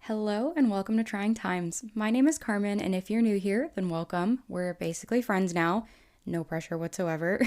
Hello and welcome to Trying Times. My name is Carmen, and if you're new here, then welcome. We're basically friends now. No pressure whatsoever.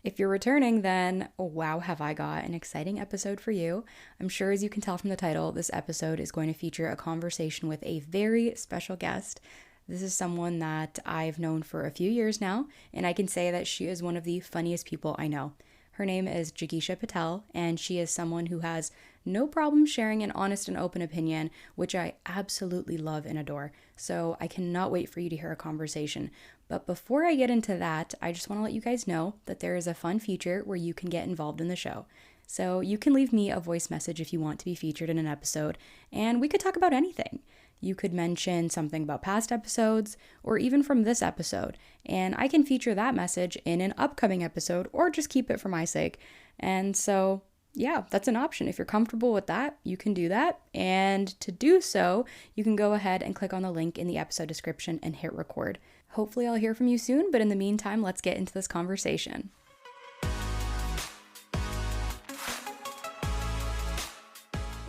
If you're returning, then wow, have I got an exciting episode for you. I'm sure as you can tell from the title, this episode is going to feature a conversation with a very special guest. This is someone that I've known for a few years now, and I can say that she is one of the funniest people I know. Her name is Jigisha Patel, and she is someone who has no problem sharing an honest and open opinion, which I absolutely love and adore. So I cannot wait for you to hear a conversation. But before I get into that, I just want to let you guys know that there is a fun feature where you can get involved in the show. So you can leave me a voice message if you want to be featured in an episode, and we could talk about anything. You could mention something about past episodes or even from this episode, and I can feature that message in an upcoming episode or just keep it for my sake. And so, yeah, that's an option. If you're comfortable with that, you can do that. And to do so, you can go ahead and click on the link in the episode description and hit record. Hopefully, I'll hear from you soon, but in the meantime, let's get into this conversation.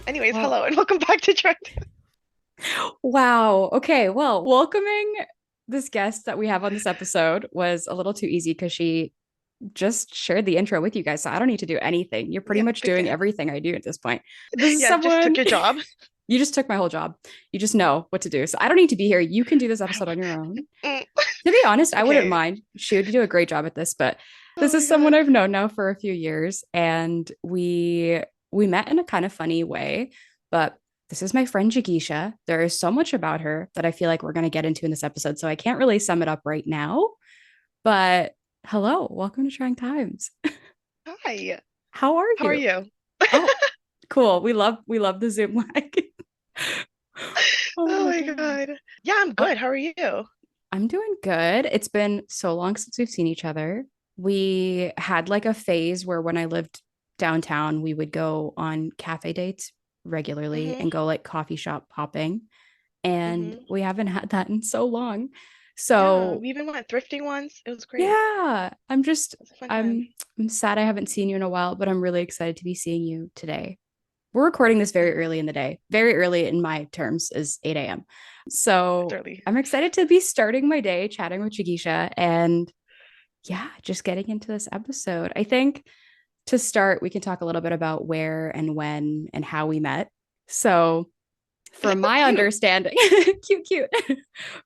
Anyways, Well, hello and welcome back to Trend. wow. Okay. Well, welcoming this guest that we have on this episode was a little too easy because she just shared the intro with you guys. So I don't need to do anything. You're pretty Yeah, much big doing fan. everything I do at this point. This is Yeah, just took someone your job. you just took my whole job. You just know what to do. So I don't need to be here. You can do this I don't episode on want. your own. Mm. To be honest, I wouldn't Okay. mind. She would do a great job at this, but Oh this my is someone God. I've known now for a few years and we met in a kind of funny way, but this is my friend Jigisha. There is so much about her that I feel like we're going to get into in this episode, so I can't really sum it up right now. But hello, welcome to Trying Times. Hi. How are How are you? you? Oh, cool. We love the Zoom lag. Oh Oh my my god. God. Yeah, I'm Oh, good. How are you? I'm doing good. It's been so long since we've seen each other. We had like a phase where when I lived downtown, we would go on cafe dates regularly Mm-hmm. and go like coffee shop hopping. And Mm-hmm. we haven't had that in so long. Yeah, So we even went thrifting once. It was great. yeah, I'm just It was a fun time. I'm sad I haven't seen you in a while, but I'm really excited to be seeing you today. We're recording this very Yes, early in the day. Very early in my terms is 8 a.m. it's So early. I'm excited to be starting my day chatting with Jigisha and yeah, just getting into this episode. I think to start, we can talk a little bit about where and when and how we met. So, from my Cute. understanding, cute, cute.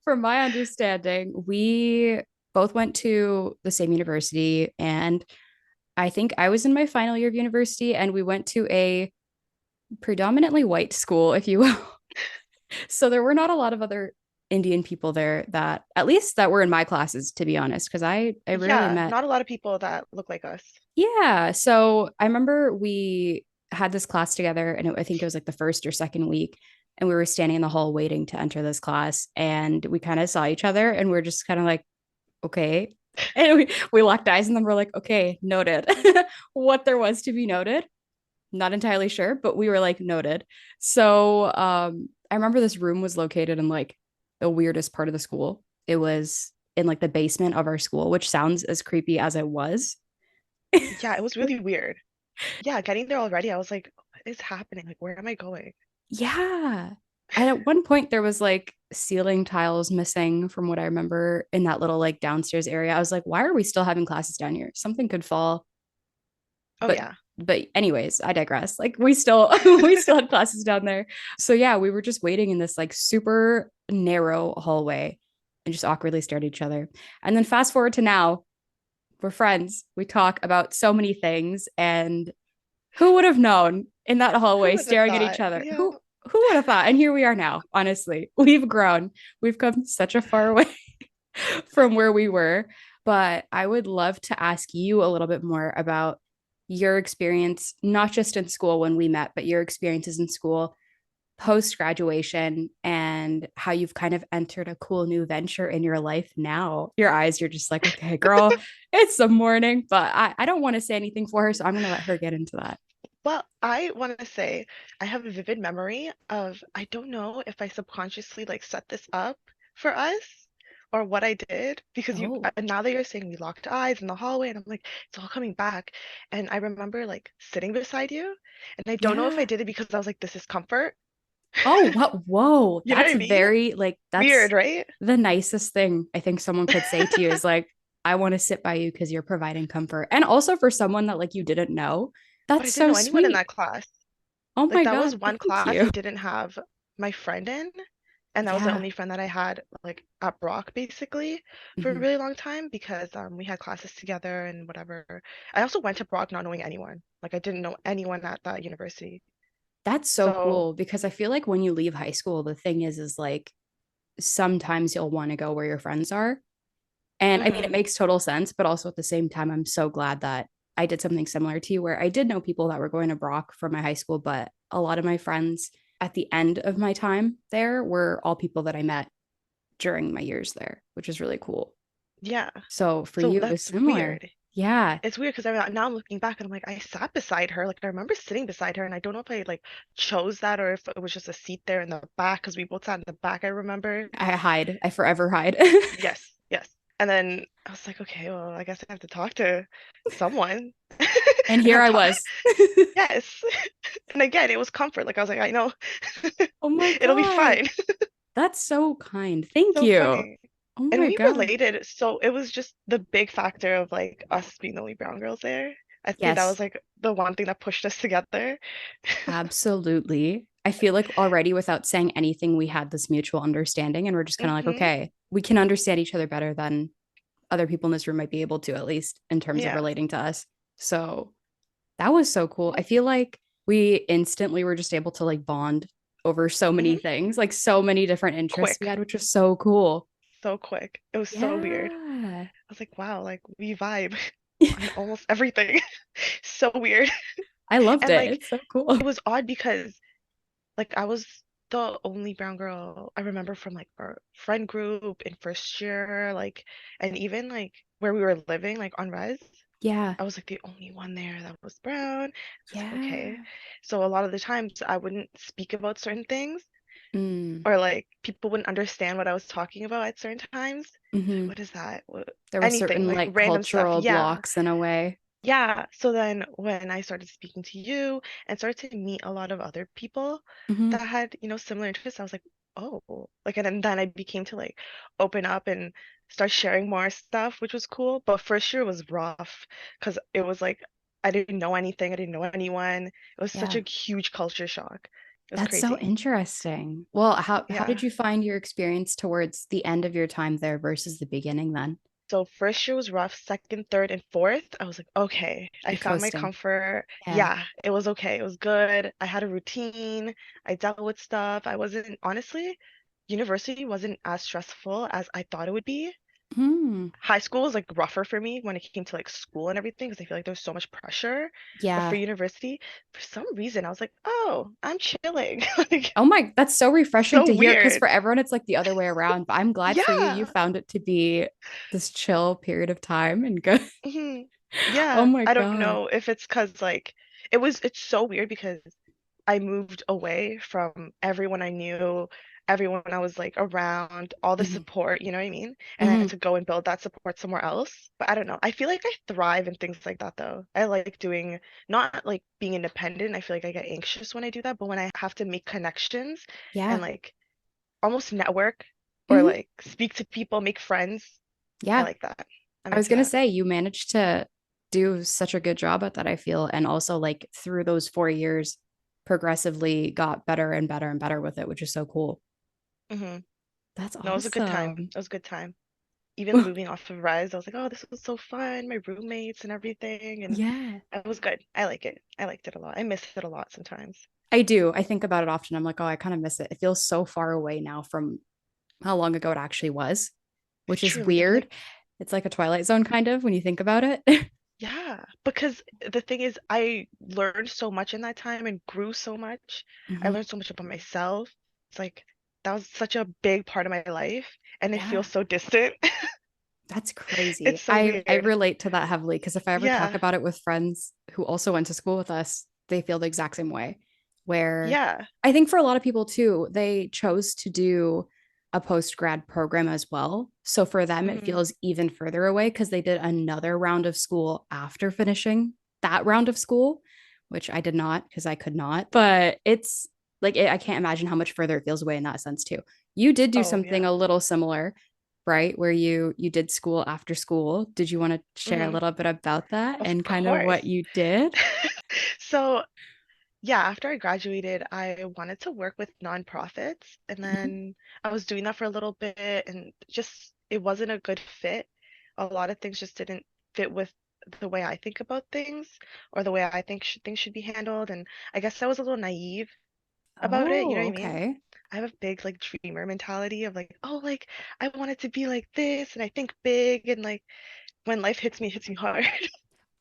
From my understanding, we both went to the same university. And I think I was in my final year of university, and we went to a predominantly white school, if you will. So there were not a lot of other Indian people there that, at least that were in my classes, to be honest, because I rarely Yeah, met. not a lot of people that look like us. Yeah. So I remember we had this class together, and I think it was like the first or second week. And we were standing in the hall waiting to enter this class. And we kind of saw each other and we're just kind of like, okay. And we locked eyes and then we're like, okay, noted. What there was to be noted. Not entirely sure, but we were like noted. So I remember this room was located in like the weirdest part of the school. It was in like the basement of our school, which sounds as creepy as it was. Yeah, it was really weird. Yeah, getting there already, I was like, what is happening? Like, where am I going? Yeah. And at one point there was like ceiling tiles missing from what I remember in that little like downstairs area. I was like, why are we still having classes down here? Something could fall. Oh But yeah. anyways, I digress. Like we still we still had classes down there. So yeah, we were just waiting in this like super narrow hallway and just awkwardly stared at each other. And then fast forward to now, we're friends. We talk about so many things and who would have known in that Who hallway would have staring at each thought? other? Yeah. Who would have thought? And here we are now, honestly. We've grown. We've come such a far way from where we were. But I would love to ask you a little bit more about your experience, not just in school when we met, but your experiences in school post graduation and how you've kind of entered a cool new venture in your life now. Your eyes, you're just like, okay, girl, it's the morning, but I don't want to say anything for her. So I'm going to let her get into that. Well, I want to say I have a vivid memory of I don't know if I subconsciously like set this up for us or what I did because you Oh, now that you're saying we locked eyes in the hallway and I'm like it's all coming back and I remember like sitting beside you and I don't know if I yeah. did it because I was like this is comfort Oh, what? Whoa. You know what That's I mean? very like that's Weird, right? the nicest thing I think someone could say to you is like, I want to sit by you because you're providing comfort. And also for someone that like you didn't know, But that's I didn't so know anyone in sweet. that class. Oh Like my that was God, one thank class I you. didn't have my friend in, and that was the Yeah. only friend that I had like at Brock basically for a Mhm. really long time because we had classes together and whatever. I also went to Brock not knowing anyone. Like I didn't know anyone at that university. That's so So, cool because I feel like when you leave high school, the thing is like sometimes you'll want to go where your friends are. And I mean, it mhm. makes total sense, but also at the same time, I'm so glad that I did something similar to you where I did know people that were going to Brock from my high school, but a lot of my friends at the end of my time there were all people that I met during my years there, which is really cool. Yeah. So for So you, it was that's similar. weird. Yeah. It's weird because now I'm looking back and I'm like, I sat beside her. Like I remember sitting beside her, and I don't know if I like chose that or if it was just a seat there in the back because we both sat in the back. I remember. I hide. I forever hide. Yes, yes. And then I was like, okay, well, I guess I have to talk to someone. And And here I'm I ta was. yes. And again, it was comfort. Like I was like, I know Oh my it'll be God. fine. That's so kind. Thank So you. funny. Oh And my we God. related, so it was just the big factor of like us being the only brown girls there. I think that Yes, was like the one thing that pushed us together. absolutely. I feel like already without saying anything, we had this mutual understanding, and we're just kind of like, Hmm. okay, we can understand each other better than other people in this room might be able to, at least in terms of Yeah. relating to us. So that was so cool. I feel like we instantly were just able to like bond over so many Hmm. things, like so many different interests we Quick. had, which was so cool. So quick. It was so weird. Yeah. I was like, wow, like we vibe on almost everything. So weird. I loved And it. like It's so cool. it was odd because like I was the only brown girl I remember from like our friend group in first year, like and even like where we were living, like on res. Yeah. I was like the only one there that was brown. I was like, okay. Yeah. So a lot of the times I wouldn't speak about certain things Mm. or like people wouldn't understand what I was talking about at certain times. Like, Hmm. what is that? There were Anything, certain like like random stuff. cultural Yeah. blocks in a way. Yeah. So then when I started speaking to you and started to meet a lot of other people Hmm. that had, similar interests, I was like, oh, like, and then I became to like open up and start sharing more stuff, which was cool. But first year was rough because it was like I didn't know anything, I didn't know anyone. It was such Yeah. a huge culture shock. It was That's so crazy. interesting. Well, how Yeah. did you find your experience towards the end of your time there versus the beginning then? So first year was rough. Second, third, and fourth, I was like, okay, I You found my coasting. comfort. Yeah. Yeah, it was okay. It was good. I had a routine. I dealt with stuff. I wasn't, honestly, university wasn't as stressful as I thought it would be. Hmm. High school was like rougher for me when it came to like school and everything because I feel like there's so much pressure. But for Yeah. university, for some reason, I was like, oh, I'm chilling. Like, Oh my, that's so refreshing so to hear because weird. for everyone it's like the other way around. But I'm glad for you. You Yeah. found it to be this chill period of time and good. Hmm. Oh Yeah, my I don't God. know if it's because like it's so weird because I moved away from everyone I knew, everyone I was like around, all the Hmm. support, you know what I mean? And I had Hmm. to go and build that support somewhere else. But I don't know. I feel like I thrive in things like that though. I like doing not like being independent. I feel like I get anxious when I do that, but when I have to make connections and Yeah. like almost network or Hmm. like speak to people, make friends, I Yeah. like that. I'm I was into gonna that. say you managed to do such a good job at that, I feel. And also like through those 4 years, progressively got better and better and better with it, which is so cool. Hmm. That's No, it was a good time. awesome. It was a good time. Even moving off of Rise, I was like, oh, this was so fun. My roommates and everything, and Yeah. it was good. I like it. I liked it a lot. I miss it a lot sometimes. I do. I think about it often. I'm like, oh, I kind of miss it. It feels so far away now from how long ago it actually was, which is Truly, I'm weird. like, It's like a Twilight Zone kind of when you think about it. yeah, because the thing is, I learned so much in that time and grew so much. I Hmm. learned so much about myself. It's like that was such a big part of my life, and it feels Yeah. so distant. That's crazy. It's so I weird. relate to that heavily because if I ever talk Yeah, about it with friends who also went to school with us, they feel the exact same way. Where yeah. I think for a lot of people too, they chose to do a post grad program as well. So for them, it Hmm. feels even further away because they did another round of school after finishing that round of school, which I did not because I could not. But it's like I can't imagine how much further it feels away in that sense too. You did do Oh something yeah. a little similar, right? Where you did school after school. Did you want to share a Hmm. little bit about that Of and kind of what course. you did? So yeah, after I graduated, I wanted to work with nonprofits, and Mhm. then I was doing that for a little bit, and just it wasn't a good fit. A lot of things just didn't fit with the way I think about things or the way I think things should be handled. And I guess I was a little naive about it, you know Oh, what I mean? okay. I have a big like dreamer mentality of like, oh, like I want it to be like this, and I think big, and like when life hits me, it hits me hard.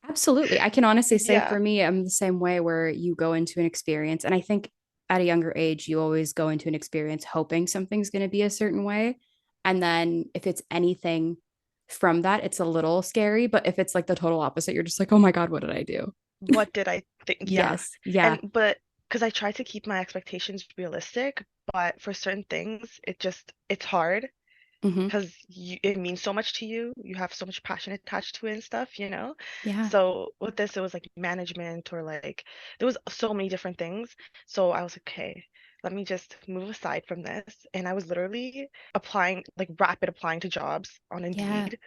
Absolutely. I can honestly say Yeah. for me, I'm the same way where you go into an experience, and I think at a younger age, you always go into an experience hoping something's going to be a certain way. And then if it's anything from that, it's a little scary. But if it's like the total opposite, you're just like, oh my God, what did I do? What did I think? Yeah. Yes. Yeah. And but because I try to keep my expectations realistic, but for certain things, it's hard Hmm. because it means so much to you. You have so much passion attached to it and stuff, you know? Yeah. So with this, it was like management or like there was so many different things. So I was like, okay, let me just move aside from this. And I was literally applying, like rapid applying to jobs on Yeah. Indeed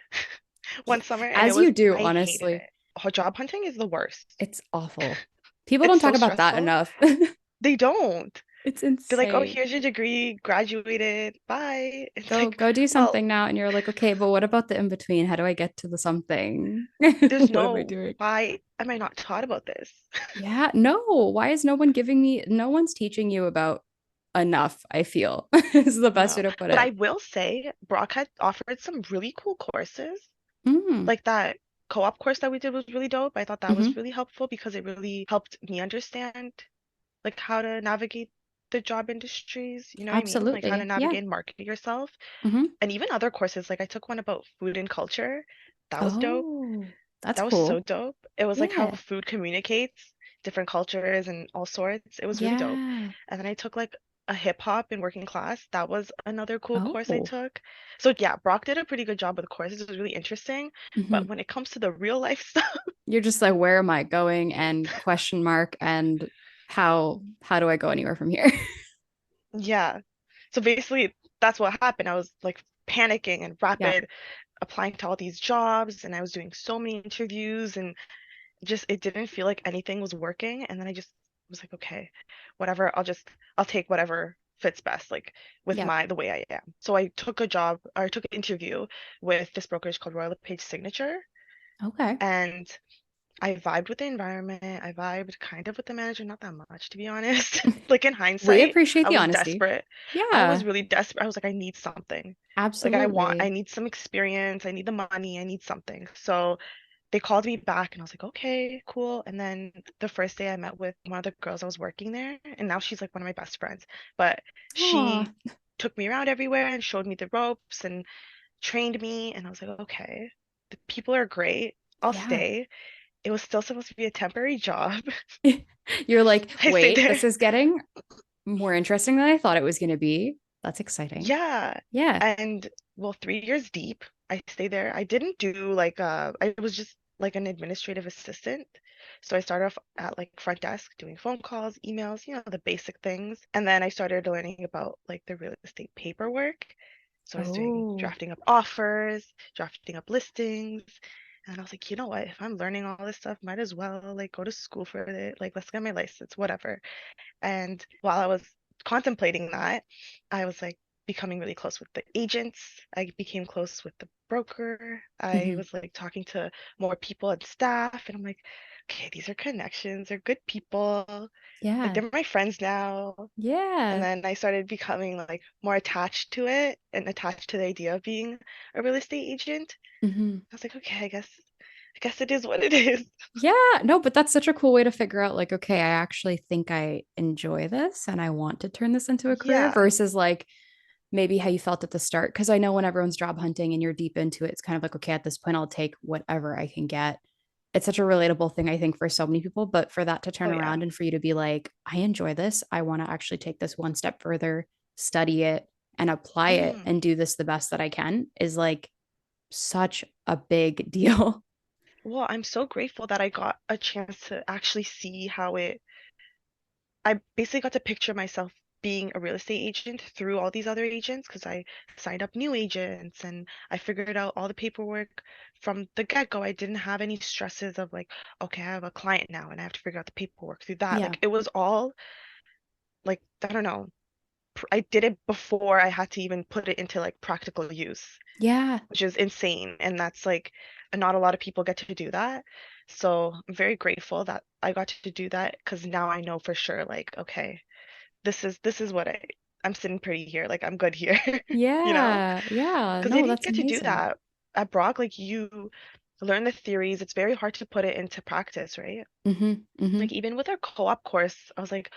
Yeah. one summer, and As you do, I hated honestly, it. Job hunting is the worst. it's awful. People It's don't so talk about that stressful. enough. They don't. It's They're like, oh, insane. here's your degree, graduated, bye. It's Go like, go do well, something now, and you're like, okay, but what about the in between? How do I get to the something? there's What am I no, doing? why am I not taught about this? Yeah, no. Why is no one giving me, no one's teaching you about enough, I feel is the best way No. to put But I it. will say, Brock had offered some really cool courses. Mm, Like that co-op course that we did was really dope. I thought that was hmm. really helpful because it really helped me understand like how to navigate the job industries, you know what I mean? Like how to Absolutely. Yeah. navigate and market yourself. Hmm. And even other courses, like I took one about food and culture. That was dope. Oh, that's That was so cool. dope. It was like how Yeah. food communicates, different cultures and all sorts. It was really dope. Yeah. And then I took like a hip hop in working class. That was another cool course I Oh. took. So yeah, Brock did a pretty good job with the courses. It was really interesting. Hmm. But when it comes to the real life stuff, You're just like, where am I going? And question mark, and how do I go anywhere from here? yeah. So basically that's what happened. I was like panicking and Yeah. rapid applying to all these jobs and I was doing so many interviews and just it didn't feel like anything was working and then I just was like okay whatever I'll take whatever fits best like with Yeah. my the way I am. So I took a job or I took an interview with this brokerage called Royal LePage Signature Okay. and I vibed with the environment. I vibed kind of with the manager, not that much to be honest. Like in We hindsight, appreciate I the was honesty. desperate. I was Yeah, really desperate. I was like I need something. Like I absolutely. need some experience. I need the money. I need something. So they called me back and I was like, okay, cool. And then the first day I met with one of the girls I was working there, and now she's like one of my best friends. But Oh, she took me around everywhere and showed me the ropes and trained me. And I was like, okay, the people are great. I'll yeah. stay. It was still supposed to be a temporary job. You're like, I stayed wait, there. this is getting more interesting than I thought it was going to be. That's exciting. Yeah. Yeah. And well, 3 years deep, I stayed there. I didn't do like I was just like an administrative assistant. So I started off at like front desk doing phone calls, emails, the basic things. And then I started learning about like the real estate paperwork. So I was doing Oh, drafting up offers, drafting up listings. And I was like, you know what? If I'm learning all this stuff, might as well like go to school for it. Like, let's get my license, whatever. And while I was contemplating that, I was like becoming really close with the agents. I became close with the broker. I hmm. was like talking to more people and staff. And I'm like, okay, these are connections. They're good people. Like Yeah. they're my friends now. And Yeah. then I started becoming like more attached to it and attached to the idea of being a real estate agent. Hmm. I was like, okay, I guess it is what it is. Yeah. No, but that's such a cool way to figure out, like, okay, I actually think I enjoy this and I want to turn this into a career Yeah. versus like, maybe how you felt at the start. Because I know when everyone's job hunting and you're deep into it, it's kind of like, okay, at this point, I'll take whatever I can get. It's such a relatable thing, I think, for so many people. But for that to Oh turn yeah. around and for you to be like, I enjoy this, I want to actually take this one step further, study it, and apply it Mhm. and do this the best that I can is like such a big deal. Well, I'm so grateful that I got a chance to actually see how it I basically got to picture myself being a real estate agent through all these other agents because I signed up new agents and I figured out all the paperwork from the get-go. I didn't have any stresses of like, okay, I have a client now and I have to figure out the paperwork through that. Yeah. Like it was all like, I don't know, I did it before I had to even put it into like practical use, Yeah. which is insane. And that's like, not a lot of people get to do that. So I'm very grateful that I got to do that because now I know for sure, like, okay, this is what I'm sitting pretty here. Like I'm good here, you know? Yeah. Yeah. Because they No, didn't that's get to do amazing. that at Brock. Like you learn the theories. It's very hard to put it into practice, right? Mm-hmm. Mm-hmm. Like even with our co-op course, I was like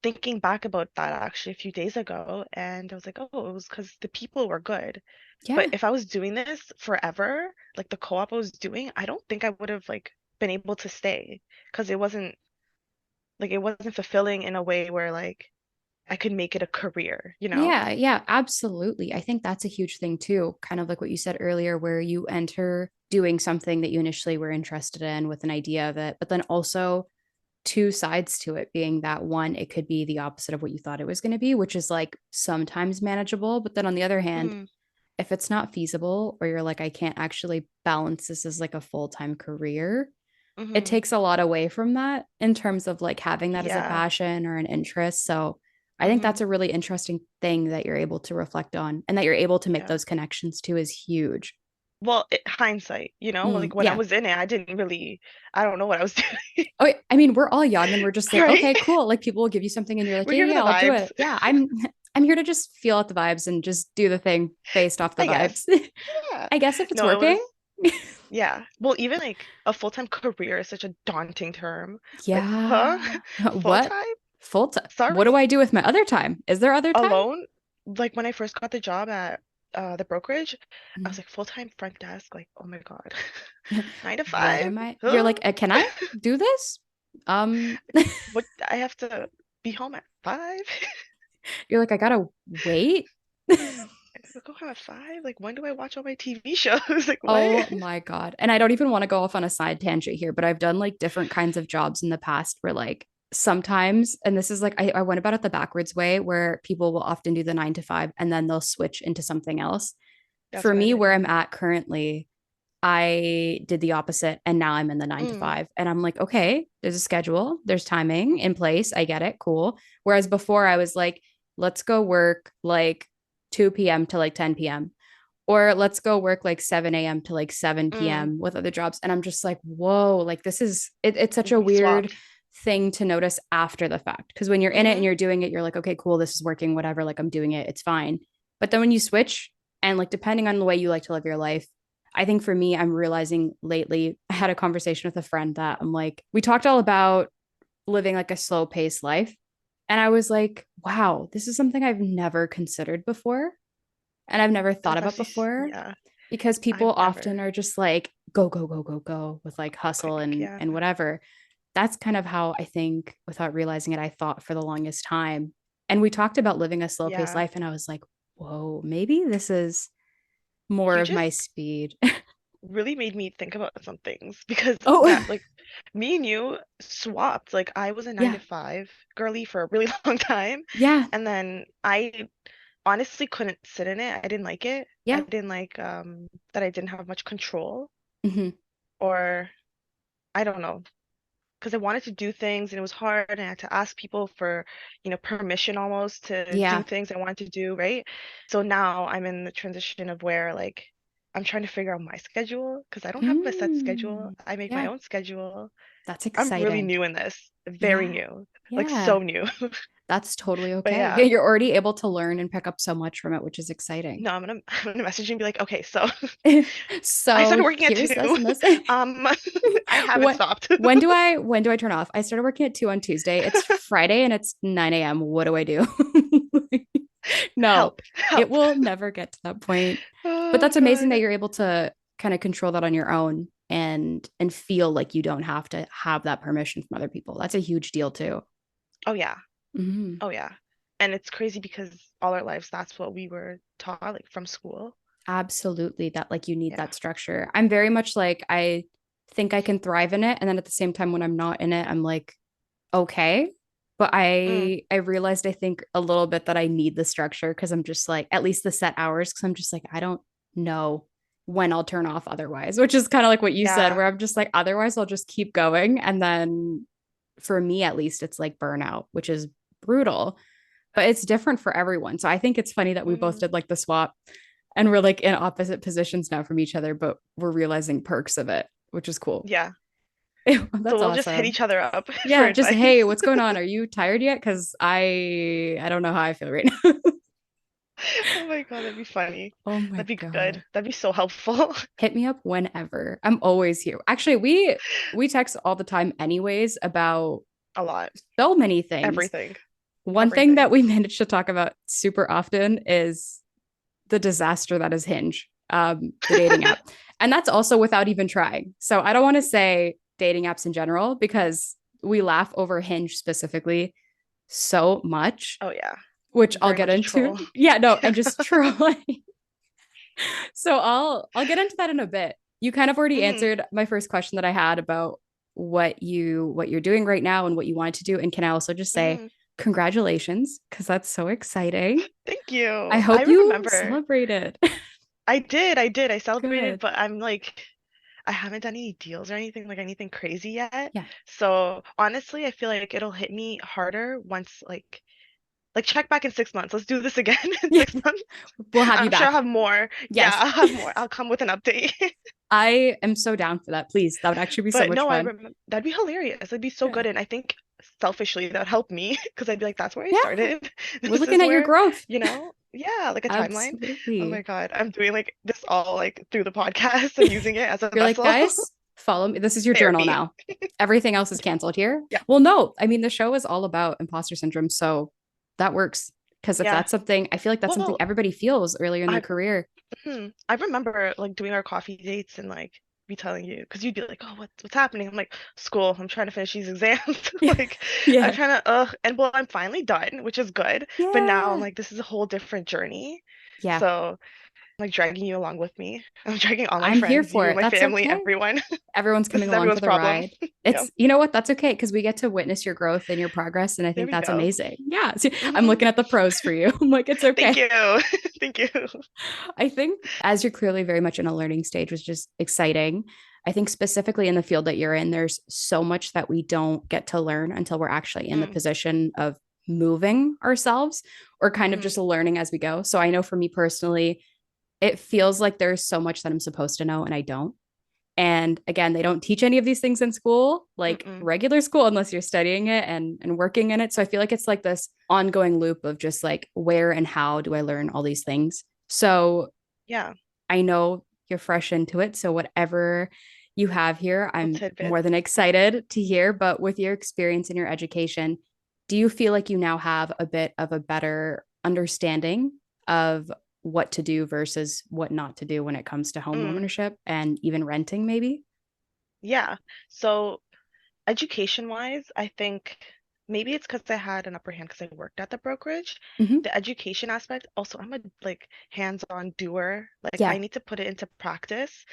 thinking back about that actually a few days ago, and I was like, oh, it was because the people were good. But Yeah. if I was doing this forever, like the co-op I was doing, I don't think I would have like been able to stay because it wasn't fulfilling in a way where like I could make it a career, you know? Yeah, yeah, absolutely. I think that's a huge thing too, kind of like what you said earlier, where you enter doing something that you initially were interested in with an idea of it, but then also two sides to it being that one, it could be the opposite of what you thought it was going to be, which is like sometimes manageable. But then on the other hand, Mm-hmm. if it's not feasible or you're like, I can't actually balance this as like a full-time career, it Mm-hmm. takes a lot away from that in terms of like having that as a Yeah. passion or an interest. So I think Mm-hmm. that's a really interesting thing that you're able to reflect on and that you're able to make Yeah. those connections too is huge. Well, hindsight, like when I Yeah. was in it, I don't know what I was doing, Oh, I mean, we're all young and we're just like, right? okay, cool. Like people will give you something and you're like, We're yeah, here for yeah, the I'll do vibes, it. Yeah, I'm here to just feel out the vibes and just do the thing based off the I guess. vibes. Yeah. I guess if it's No, it working. was, yeah. Well, even like a full-time career is such a daunting term. Like, huh? Yeah. What? Full-time? Full time. Sorry? What do I do with my other time? Is there other time? Alone? Like when I first got the job at the brokerage, I was Mm. like full-time front desk, like, oh my God. 9 to What 5? am I? You're Huh? like, can I do this? Um, What I have to be home at 5? you're like, I gotta wait. I gotta go home at 5? Like when do I watch all my TV shows? Like Oh what? my God. And I don't even want to go off on a side tangent here, but I've done like different kinds of jobs in the past where like sometimes, and this is like, I went about it the backwards way where people will often do the 9 to 5 and then they'll switch into something else. That's For what I me, did, where yeah. I'm at currently, I did the opposite and now I'm in the nine to Mm, five. And I'm like, okay, there's a schedule, there's timing in place. I get it. Cool. Whereas before I was like, let's go work like 2 p.m. to like 10 p.m. Or let's go work like 7 a.m. to like 7 mm. p.m. with other jobs. And I'm just like, whoa, like this is it's such a We weird swapped. thing to notice after the fact. Because when you're in it and Mm-hmm. you're doing it, you're like, okay, cool, this is working, whatever, like I'm doing it, it's fine. But then when you switch and like depending on the way you like to live your life, I think for me, I'm realizing lately, I had a conversation with a friend that I'm like, we talked all about living like a slow paced life. And I was like, wow, this is something I've never considered before and I've never thought That's about actually, before yeah, because people I've often never. are just like, go, go, go, go, go with like hustle Quick, and yeah. whatever. That's kind of how I think, without realizing it, I thought for the longest time. And we talked about living a slow paced Yeah. life, and I was like, whoa, maybe this is more You of my just speed. really made me think about some things because Oh, that, like, me and you swapped. Like, I was a 9 yeah. to 5 girly for a really long time. Yeah. And then I honestly couldn't sit in it. I didn't like it. I Yeah. didn't like that I didn't have much control, Hmm. or I don't know, because I wanted to do things and it was hard and I had to ask people for, permission almost to do Yeah. things I wanted to do, right? So now I'm in the transition of where like I'm trying to figure out my schedule because I don't have a set schedule. Mm. I make my Yeah. own schedule. That's I'm really exciting. new in this, very Yeah. new, like Yeah. so new. That's totally But okay. yeah, You're already able to learn and pick up so much from it, which is exciting. no, I'm gonna message you and be like, okay, so I So started working at here's this 2. and this. Um, I haven't What stopped. when do I turn off? I started working at 2 on Tuesday. It's Friday and it's 9 a.m. What do I do? No, Help, it help. will never get to that point. But Oh that's amazing that God. you're able to kind of control that on your own and feel like you don't have to have that permission from other people. That's a huge deal too. Oh yeah. Mhm. Oh yeah. And it's crazy because all our lives that's what we were taught like from school. Absolutely, that like you need Yeah. that structure. I'm very much like I think I can thrive in it, and then at the same time when I'm not in it, I'm like, okay. But Mm, I realized I think a little bit that I need the structure because I'm just like at least the set hours because I'm just like I don't know when I'll turn off otherwise, which is kind of like what you said, yeah. where I'm just like otherwise I'll just keep going. And then for me at least it's like burnout, which is brutal, but it's different for everyone. So I think it's funny that we both Mm, did like the swap and we're like in opposite positions now from each other, but we're realizing perks of it, which is cool. yeah. So That's we'll just hit awesome. each other up for Yeah, just hey, advice. what's going on? Are you tired yet? Because I don't know how I feel right now. Oh my God, that'd be funny. Oh my That'd be God. good. That'd be so helpful. Hit me up whenever. I'm always here. Actually, we text all the time anyways about A lot. so many things. Everything. One thing that Everything. we manage to talk about super often is the disaster that is Hinge, the dating app. And that's also without even trying. So I don't want to say dating apps in general because we laugh over Hinge specifically so much, Oh yeah. which I'll Very get much a into. troll. Yeah, no, and Yeah. just trolling. So I'll get into that in a bit. You kind of already Mm, answered my first question that I had about what you're doing right now and what you wanted to do. And can I also just say mm. congratulations because that's so exciting. Thank I you. I hope you remember. celebrated. I did. I celebrated, Good. but I'm like, I haven't done any deals or anything, like anything crazy yet. Yeah. So honestly, I feel like it'll hit me harder once like check back in 6 months. Let's do this again in Yeah. 6 months. We'll have you I'm sure I'll back. have more. Yeah, Yes. I'll have more. I'll come with an update. I am so down for that. Please. That would actually be so But much no, I fun. remember that'd be hilarious. It'd be so Yeah. good. And I think selfishly that'd help me because I'd be like, that's where I Yeah. started. We're This looking is at your where, growth. yeah, like a timeline. Oh my Absolutely. God. I'm doing like this all like through the podcast and using it as a You're like, vessel. guys, follow me. This is your journal Therapy. now. Everything else is canceled here. Yeah. Well, no, I mean, the show is all about imposter syndrome. So that works. Because if Yeah. that's something, I feel like that's something Well, everybody feels earlier in their I career. I remember like doing our coffee dates and like me telling you because you'd be like, "Oh, what's happening?" I'm like, "School. I'm trying to finish these exams. Like, I'm Yeah. trying to and well, I'm finally done, which is good. But now I'm Yeah. like, this is a whole different journey. Yeah. So I'm like dragging you along with me. I'm dragging all my I'm here friends, for you, it. my That's family, okay. everyone. Everyone's This coming is along for everyone's the problem. ride. Yeah. It's, you know what? That's okay because we get to witness your growth and your progress. And I There think we that's go. amazing. Yeah. See, I'm Hmm. looking at the pros for you. I'm like, it's Thank okay. you. Thank you. I think as you're clearly very much in a learning stage, which is exciting. I think specifically in the field that you're in, there's so much that we don't get to learn until we're actually in the Mm, position of moving ourselves or kind of hmm. just learning as we go. So I know for me personally, it feels like there's so much that I'm supposed to know and I don't. And again, they don't teach any of these things in school, like Mm-mm. regular school, unless you're studying it and working in it. So I feel like it's like this ongoing loop of just like where and how do I learn all these things? So Yeah. I know you're fresh into it. So whatever you have here, Little I'm more tidbits. than excited to hear. But with your experience in your education, do you feel like you now have a bit of a better understanding of what to do versus what not to do when it comes to home Mm, ownership and even renting, maybe? yeah. So education wise, I think maybe it's because I had an upper hand because I worked at the brokerage. Mm-hmm. The education aspect, also, I'm a like hands-on doer. Like I Yeah. need to put it into practice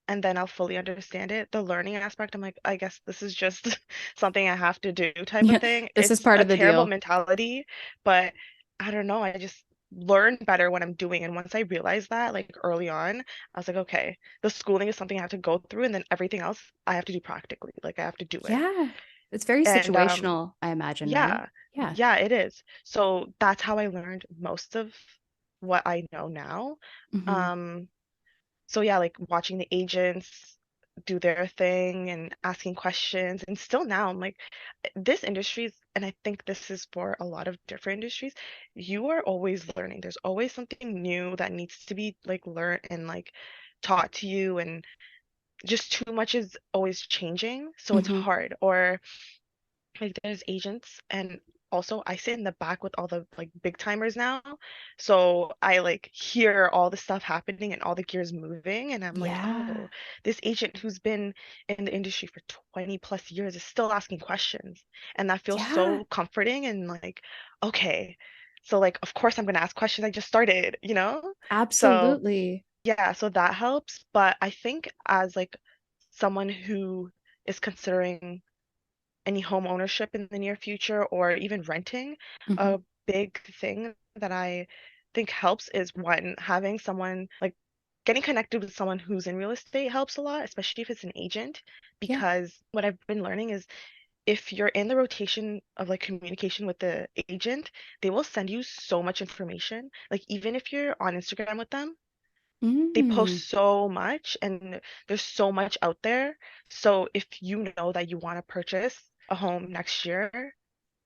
and then I'll fully understand it. The learning aspect, I'm like, I guess this is just something I have to do type of Yeah. thing. This is It's part a of the terrible deal. mentality, but I don't know. I just learn better when I'm doing. And once I realized that, like early on, I was like, okay, the schooling is something I have to go through, and then everything else I have to do practically. Like I have to do it. Yeah. It's very And situational, I imagine, right? yeah, Yeah. yeah, it is. So that's how I learned most of what I know now. Mm-hmm. Um, so yeah, like watching the agents do their thing and asking questions. And still now, I'm like, this industry is, and I think this is for a lot of different industries, you are always learning. There's always something new that needs to be like learned and like taught to you, and just too much is always changing. So it's Mm-hmm. hard. Or like there's agents and also I sit in the back with all the like big timers now. So I like hear all the stuff happening and all the gears moving and I'm like, Yeah. "Oh, this agent who's been in the industry for 20 plus years is still asking questions." And that feels Yeah. so comforting and like, okay. So like of course I'm going to ask questions. I just started, you know? So Absolutely. yeah, so that helps, but I think as like someone who is considering any home ownership in the near future or even renting, Hmm. a big thing that I think helps is one, having someone like getting connected with someone who's in real estate helps a lot, especially if it's an agent, Yeah. because what I've been learning is if you're in the rotation of like communication with the agent, they will send you so much information. Like even if you're on Instagram with them, they Mm. post so much and there's so much out there. So if you know that you want to purchase a home next year,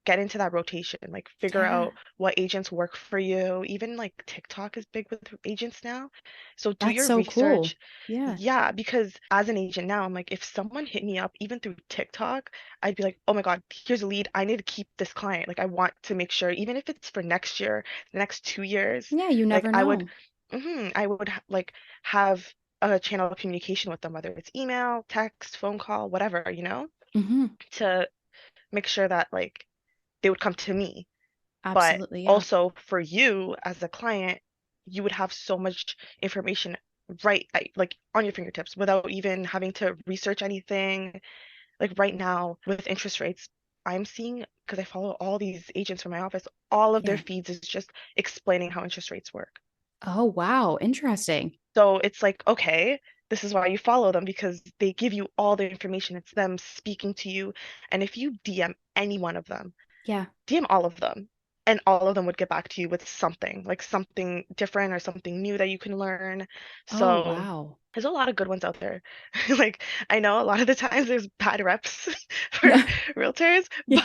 get into that rotation, like figure Yeah. out what agents work for you. Even like TikTok is big with agents now. So do That's your so cool. research. Yeah. Yeah, because as an agent now, I'm like, if someone hit me up even through TikTok, I'd be like, oh my God, here's a lead. I need to keep this client. Like I want to make sure, even if it's for next year, the next 2 years, Yeah, you like never know. I would like have a channel of communication with them, whether it's email, text, phone call, whatever, Hmm. to make sure that like they would come to me. But Absolutely. Yeah. also for you as a client, you would have so much information like on your fingertips without even having to research anything. Like right now with interest rates, I'm seeing because I follow all these agents from my office, all of their Yeah. feeds is just explaining how interest rates work. Oh, wow. Interesting. So it's like, okay, this is why you follow them because they give you all the information. It's them speaking to you. And if you DM any one of them, Yeah. DM all of them, and all of them would get back to you with something, like something different or something new that you can learn. Oh, So wow. there's a lot of good ones out there. Like I know a lot of the times there's bad reps for Yeah. realtors, Yeah.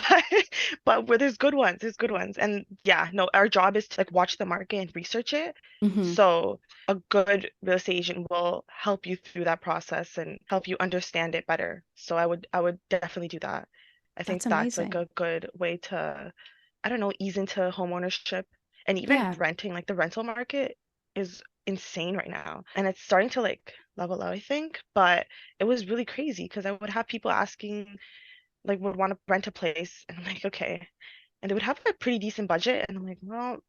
but where there's good ones, there's good ones. And yeah, no, our job is to like watch the market and research it. Hmm. So a good real estate agent will help you through that process and help you understand it better. So I would definitely do that. I think That's that's like amazing. a good way to, I don't know, ease into home ownership and even Yeah. renting. Like the rental market is insane right now. And it's starting to like level out, I think. But it was really crazy because I would have people asking, like, would want to rent a place. And I'm like, okay. And they would have a pretty decent budget. And I'm like, well,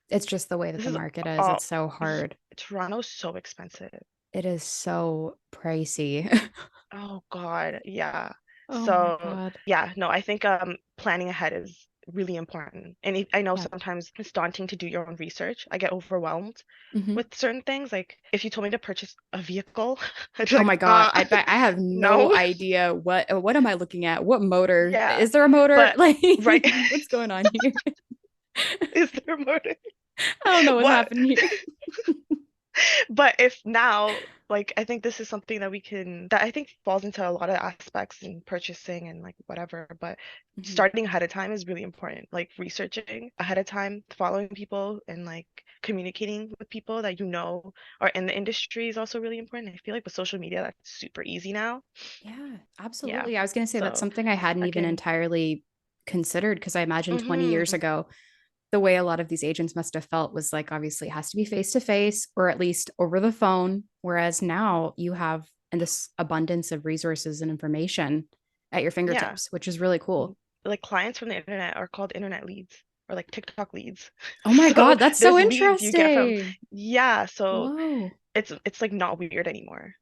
It's just the way that this the is market is. all, It's so hard. Toronto's so expensive. It is so pricey. Oh God, yeah. Oh my So God. yeah, no, I think planning ahead is really important. And I know Yeah. sometimes it's daunting to do your own research. I get overwhelmed Hmm. with certain things. Like if you told me to purchase a vehicle, I'd be Oh like, my God. I bet I have no no. idea what am I looking at? What motor? Yeah. Is there a motor? But Like, right, what's going on here? is there more to I don't know what's what? happening here. But if now, like, I think this is something that that I think falls into a lot of aspects in purchasing and like whatever. But Hmm. starting ahead of time is really important. Like researching ahead of time, following people, and like communicating with people that you know are in the industry is also really important. I feel like with social media, that's super easy now. Yeah, Yeah. absolutely. I was going to say that's So something I hadn't that even can, entirely considered because I imagine 20 years hmm ago, the way a lot of these agents must have felt was like obviously it has to be face to face or at least over the phone. Whereas now you have this abundance of resources and information at your yeah. fingertips, which is really cool. Like clients from the internet are called internet leads or like TikTok leads. Oh my So God, that's so there's leads you get from, interesting. yeah, so Whoa, it's like not weird anymore.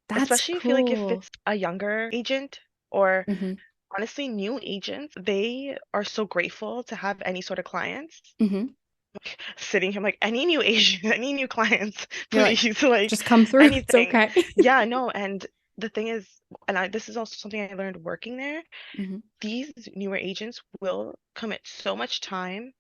that's Especially I feel like if cool. it's a younger agent or Hmm. honestly new agents, they are so grateful to have any sort of clients. Hmm. Sitting him like any new agent, any new clients, You're like, please, like just come through. It's anything. okay. Yeah, no, and the thing is, this is also something I learned working there, Hmm. these newer agents will commit so much time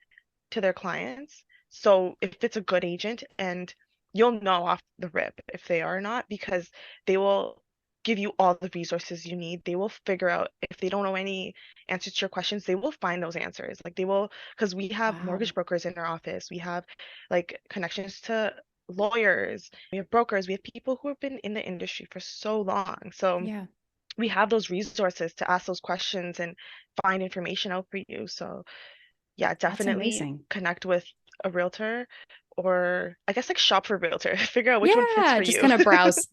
to their clients. So if it's a good agent, and you'll know off the rip if they are not, because they will give you all the resources you need. They will figure out if they don't know any answers to your questions, they will find those answers. Like they will, because we have Wow. mortgage brokers in our office, we have like connections to lawyers, we have brokers, we have people who have been in the industry for so long. So Yeah, we have those resources to ask those questions and find information out for you. So yeah, that's definitely amazing. connect with a realtor or I guess like shop for a realtor. Figure out which one fits Yeah, for just you. kind of browse.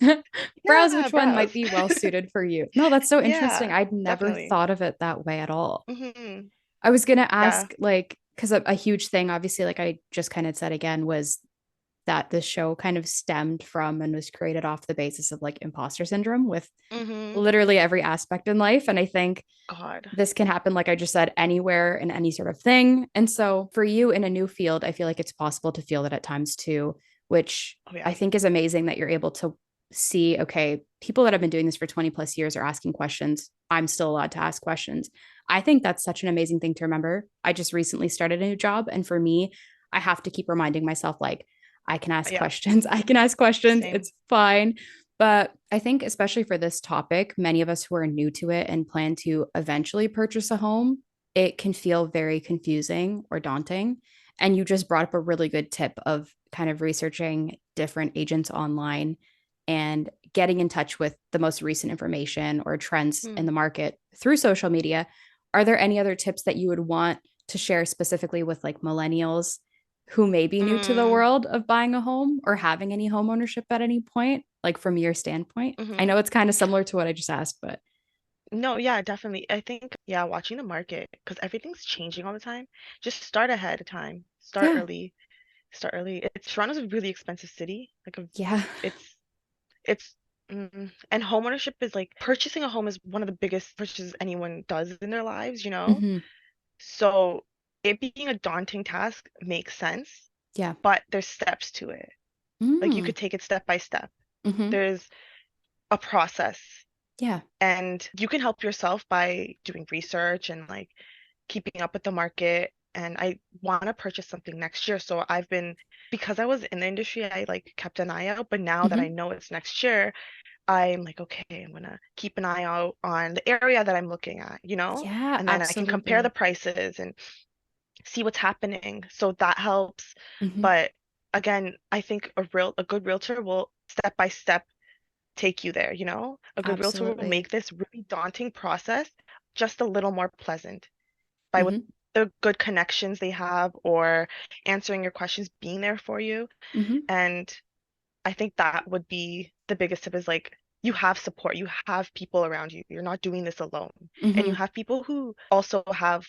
Browse Yeah, which one might browse. be well suited for you. No, that's so interesting. Yeah, I'd never definitely. thought of it that way at all. Hmm. I was going to Yeah. ask, like, because a huge thing, obviously, like I just kind of said again, was that this show kind of stemmed from and was created off the basis of like imposter syndrome with Mm-hmm. literally every aspect in life. And I think God. this can happen, like I just said, anywhere in any sort of thing. And so for you in a new field, I feel like it's possible to feel that at times too, which Oh yeah. I think is amazing that you're able to see, okay, people that have been doing this for 20 plus years are asking questions. I'm still allowed to ask questions. I think that's such an amazing thing to remember. I just recently started a new job. And for me, I have to keep reminding myself, like, I can ask Yeah. questions. I can ask questions. Same. It's fine. But I think, especially for this topic, many of us who are new to it and plan to eventually purchase a home, it can feel very confusing or daunting. And you just brought up a really good tip of kind of researching different agents online and getting in touch with the most recent information or trends in Hmm. the market through social media. Are there any other tips that you would want to share specifically with like millennials who may be new to the Mm. world of buying a home or having any home ownership at any point, like from your standpoint? I Mm-hmm. know it's kind of similar to what I just asked, but No, yeah, definitely. I think, yeah, watching the market because everything's changing all the time. Just start ahead of time. Start yeah, early. Start early. Toronto's a really expensive city. yeah. It's it's and home ownership is like purchasing a home is one of the biggest purchases anyone does in their lives, you know? Mm-hmm. So it being a daunting task makes sense, Yeah. but there's steps to it. Like you Mm. could take it step by step. Mm-hmm. There's a process Yeah. and you can help yourself by doing research and like keeping up with the market. And I want to purchase something next year. So because I was in the industry, I like kept an eye out. But now that I Mm-hmm. know it's next year, I'm like, okay, I'm gonna keep an eye out on the area that I'm looking at, you know? Yeah, And then I can compare the absolutely. prices and see what's happening. So that helps. Mm-hmm. But again, I think a good realtor will step by step take you there, you know? A good realtor will Absolutely. make this really daunting process just a little more pleasant by with Mm-hmm. the good connections they have or answering your questions, being there for you. Mm-hmm. And I think that would be the biggest tip is like you have support, you have people around you. You're not doing this alone. And you Mm-hmm. have people who also have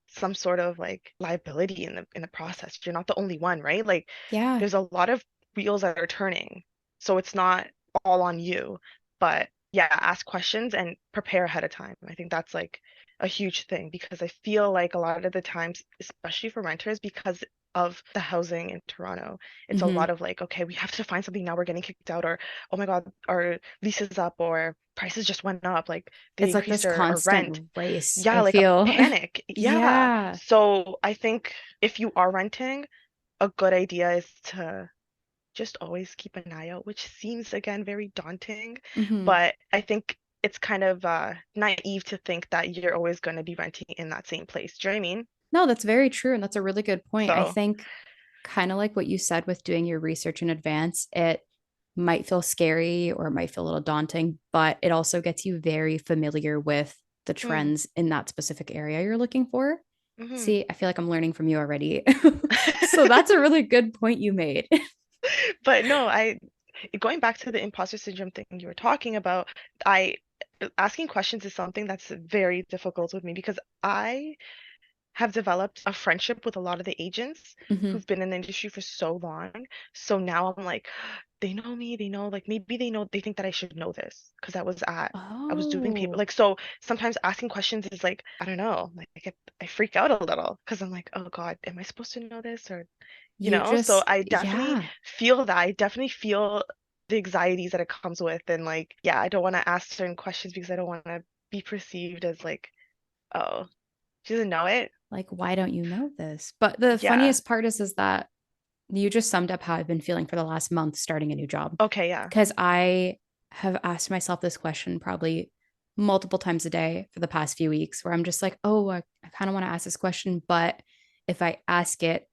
some sort of like liability in the process. You're not the only one, right? Like Yeah. there's a lot of wheels that are turning. So it's not all on you. But yeah, ask questions and prepare ahead of time. I think that's like a huge thing because I feel like a lot of the times, especially for renters, because of the housing in Toronto, it's a Mm-hmm. lot of like, okay, we have to find something now, we're getting kicked out, or oh my God, our lease is up, or prices just went up, like they It's like increased this our rent. constant race, Yeah, I like a feel. panic. Yeah. Yeah. So I think if you are renting, a good idea is to just always keep an eye out, which seems again very daunting, Mm-hmm. but I think it's kind of naive to think that you're always going to be renting in that same place. Do you know what I mean? No, that's very true. And that's a really good point. I So, think kind of like what you said with doing your research in advance, it might feel scary or it might feel a little daunting, but it also gets you very familiar with the mm, trends in that specific area you're looking for. hmm. See, I feel like I'm learning from you already. So that's a really good point you made. But no, going back to the imposter syndrome thing you were talking about, I asking questions is something that's very difficult with me because I have developed a friendship with a lot of the agents Mm-hmm. who've been in the industry for so long. So now I'm like, they know me, they know, like maybe they know, they think that I should know this because I was doing paper. Oh, Like, so sometimes asking questions is like, I don't know, like I freak out a little because I'm like, oh God, am I supposed to know this or, you you know? So just, I definitely yeah. feel that. I definitely feel the anxieties that it comes with. And like, yeah, I don't want to ask certain questions because I don't want to be perceived as like, oh, she doesn't know it. Like, why don't you know this? But the Yeah. funniest part is that you just summed up how I've been feeling for the last month starting a new job. Okay, yeah. Because I have asked myself this question probably multiple times a day for the past few weeks where I'm just like, oh, I kind of want to ask this question. But if I ask it,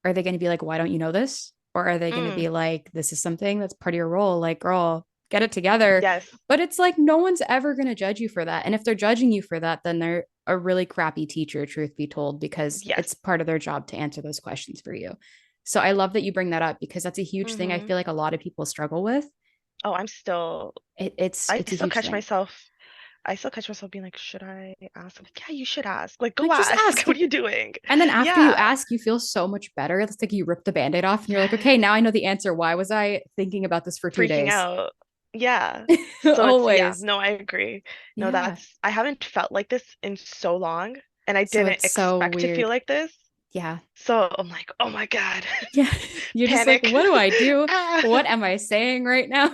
are they going to be like, why don't you know this? Or are they going to Mm, be like, this is something that's part of your role? Like, girl, get it together. yes. But it's like, no one's ever going to judge you for that. And if they're judging you for that, then they're a really crappy teacher, truth be told, because it's Yes. part of their job to answer those questions for you. So I love that you bring that up because that's a huge thing I Hmm. feel like a lot of people struggle with. Oh, I'm still It, it's I it's a still huge catch thing. myself. I still catch myself being like, should I ask? I'm like, yeah, you should ask. Like, go Like, just ask. ask. What are you doing? And then after you Yeah. ask, you feel so much better. It's like you rip the band-aid off and you're like, okay, Yes. now I know the answer. Why was I thinking about this for two Freaking days? out. Yeah. So it's, yeah, Always. no, I agree. No, Yeah. I haven't felt like this in so long, and I So didn't it's so expect to feel weird. like this. Yeah. So I'm like, oh my God. Yeah. You're just like, Panic. what do I do? Ah, What am I saying right now?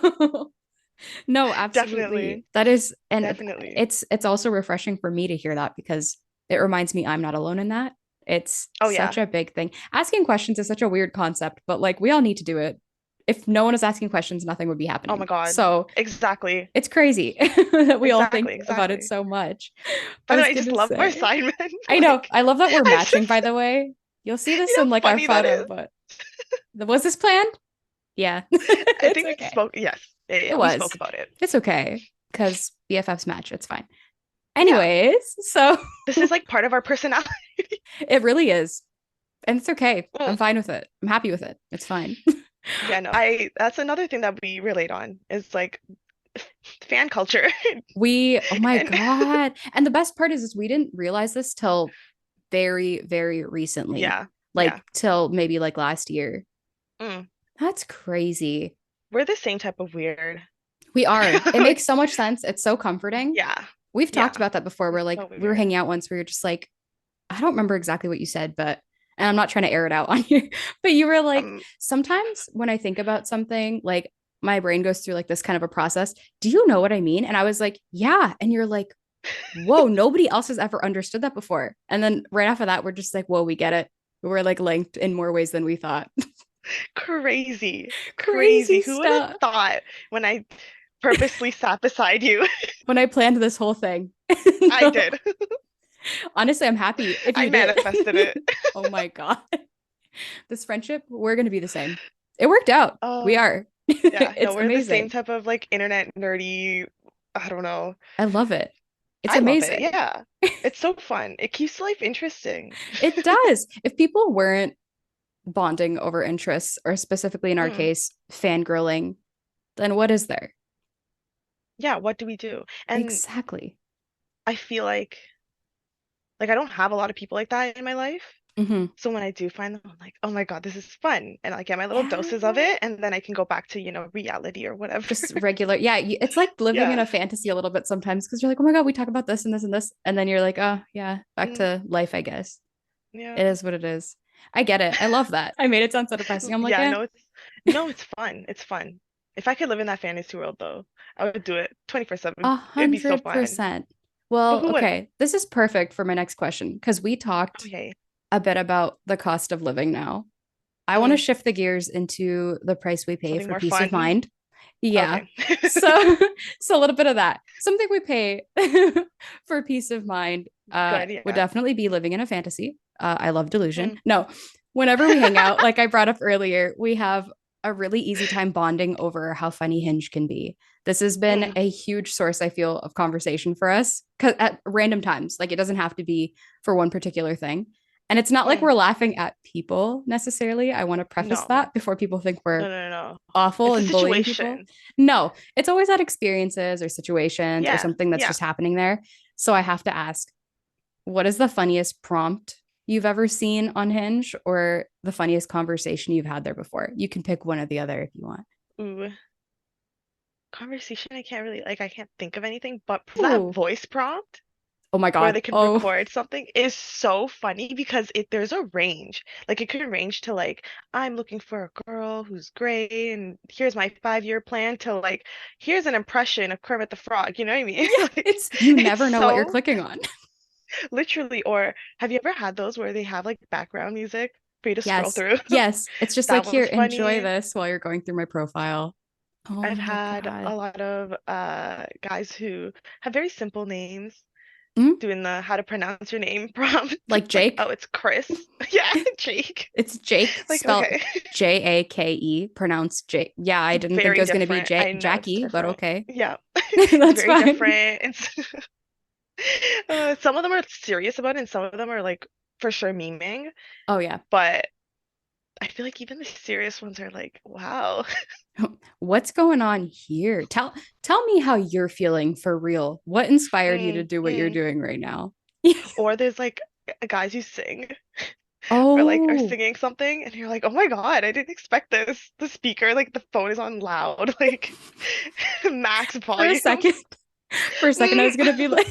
No, absolutely. definitely. That is, and Definitely. it's also refreshing for me to hear that because it reminds me I'm not alone in that. It's Oh such yeah. a big thing. Asking questions is such a weird concept, but like we all need to do it. If no one is asking questions, nothing would be Oh my happening. God. So Exactly. it's crazy that we all think Exactly. about it Exactly. so much. I By the was way, I just gonna love our say, assignment. I know, Like, I love that we're I matching, by just, the way. You'll see this you know in how like our funny that photo, is? but was this planned? Yeah, I it's think we okay. spoke, yes. Yeah, yeah, It yeah, we spoke was. about it. It's okay because BFFs match. It's fine. Yeah. Anyways, so This is like part of our personality. it really is. And it's okay. Mm, I'm fine with it. I'm happy with it. It's fine. yeah, no. That's another thing that we relate on is like fan culture. Oh my And God. And the best part is we didn't realize this till very, very recently, yeah. Yeah. like till maybe like last year. Mm. That's crazy. We're the same type of weird. We are. It Like, makes so much sense. It's so comforting. yeah. We've talked Yeah. about that before. We're It's like, so we were weird. hanging out once where you're just like, I don't remember exactly what you said, but, and I'm not trying to air it out on you, but you were like, Um, sometimes when I think about something, like my brain goes through like this kind of a process. Do you know what I mean? And I was like, yeah. And you're like, whoa, nobody else has ever understood that before. And then right after that, we're just like, whoa, we get it. We're like linked in more ways than we thought. crazy. Crazy. Crazy Who would have stuff. thought when I purposely sat beside you? When I planned this whole thing. I No. did. Honestly, I'm happy if I you did. manifested it. Oh my God. This friendship, we're going to be the same. It worked out. We Oh, are. yeah. No, It's we're the same amazing. type of like internet nerdy. I don't know. I love it. It's I love it. amazing. Yeah. It's so fun. It keeps life interesting. It does. If people weren't bonding over interests, or specifically in our Mm. case, fangirling, then what is there? Yeah, what do we do? And Exactly. I feel like I don't have a lot of people like that in my life. Hmm. So when I do find them, I'm like, oh my God, this is fun. And I get my little Yeah. doses of it, and then I can go back to, reality or whatever. Just regular. Yeah. It's like living in Yeah. a fantasy a little bit sometimes because you're like, oh my God, we talk about this and this and this. And then you're like, oh, yeah, back Mm, to life, I guess. yeah. It is what it is. I get it. I love that. I made it sound so depressing. I'm like, Yeah, yeah, no, it's fun. It's fun. If I could live in that fantasy world though, I would do it 24/7. a It'd be so hundred fun. percent. But Well, who wouldn't? okay. This is perfect for my next question because we talked Okay. a bit about the cost of living now. I want to Mm, shift the gears into the price we pay something for more peace of fun. mind. Yeah. Okay. So so a little bit of that. Something we pay for peace of mind Good, would yeah. definitely be living in a fantasy. I love delusion. Mm, No, whenever we hang out, like I brought up earlier, we have a really easy time bonding over how funny Hinge can be. This has been mm, a huge source, I feel, of conversation for us at random times. Like it doesn't have to be for one particular thing. And it's not like mm. we're laughing at people necessarily. I want to preface No. that before people think we're No, no, no, no. awful It's a and bullying people. situation. No, it's always at experiences or situations or Yeah, something that's yeah. just happening there. So I have to ask, what is the funniest prompt you've ever seen on Hinge or the funniest conversation you've had there before? You can pick one or the other if you want. Ooh. Conversation, I can't think of anything, but that Ooh. voice prompt Oh my where God. they can Oh, record something is so funny because there's a range. Like it could range to like, I'm looking for a girl who's great and here's my 5-year plan to like, here's an impression of Kermit the Frog. You know what I mean? yeah. Like You it's never know what you're so clicking on. literally, or have you ever had those where they have like background music for you to scroll Yes. through? Yes. It's just like, That here, one's enjoy funny. this while you're going through my profile. Oh I've my had God. a lot of guys who have very simple names Mm? doing the how to pronounce your name prompt. Like It's like, Jake? oh, it's Chris. Yeah, Jake. It's Jake Like, spelled okay. Jake, pronounced Jake. Yeah, I didn't think it Very was going to be different. I know it's Jackie, but different. okay. Yeah. It's That's very fine. different. Some of them are serious about it, and some of them are like for sure memeing. Oh, yeah. But I feel like even the serious ones are like, wow. What's going on here? Tell me how you're feeling for real. What inspired you to Mm, do what you're mm. doing right now? Or there's like guys who sing or like are Oh, singing something and you're like, oh my God, I didn't expect this. The speaker, like the phone is on loud, like max for a volume. second, for a second I Mm, was gonna be like,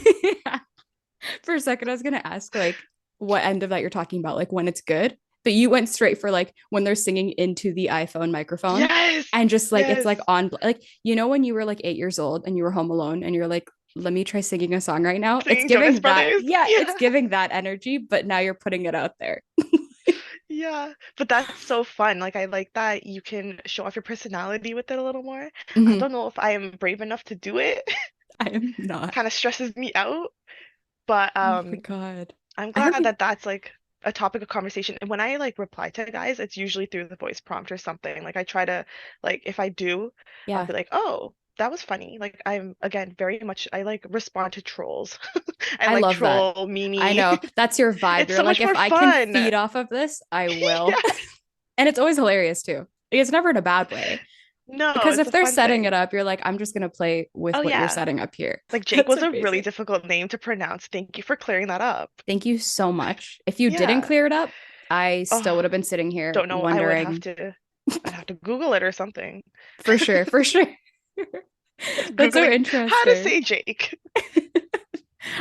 for a second I was gonna ask like what end of that you're talking about, like when it's good. But you went straight for like when they're singing into the iPhone microphone yes, and just like it's yes. like on like when you were like 8 years old and you were home alone and you're like, let me try singing a song right now. It's Singing Jonas giving that, Brothers. yeah, it's Yeah. giving that energy, but now you're putting it out there. Yeah, but that's so fun. Like I like that you can show off your personality with it a little more. I Mhm. don't know if I am brave enough to do it. I am not. Kind of stresses me out, but Oh my God. I'm I don't glad even, that that's like a topic of conversation. And when I like reply to guys, it's usually through the voice prompt or something. Like I try to like if I do, I'll yeah, be like, "Oh, that was funny." Like I'm again very much I like respond to trolls. I I like love that. troll I Mimi. know that's your vibe. It's You're so like, much if more I can fun. feed off of this, I will. Yeah. And it's always hilarious too. It's never in a bad way. No, Because it's if a they're fun setting it thing. up, you're like, I'm just gonna play with Oh what you're yeah. setting up here. Like Jake That's was a really amazing. difficult name to pronounce. Thank you for clearing that up. Thank you so much. If you didn't Yeah. clear it up, I still Oh, would have been sitting here don't know. wondering I'd have to Google it or something. for sure, for sure. Just That's so Googling how to interesting. say Jake.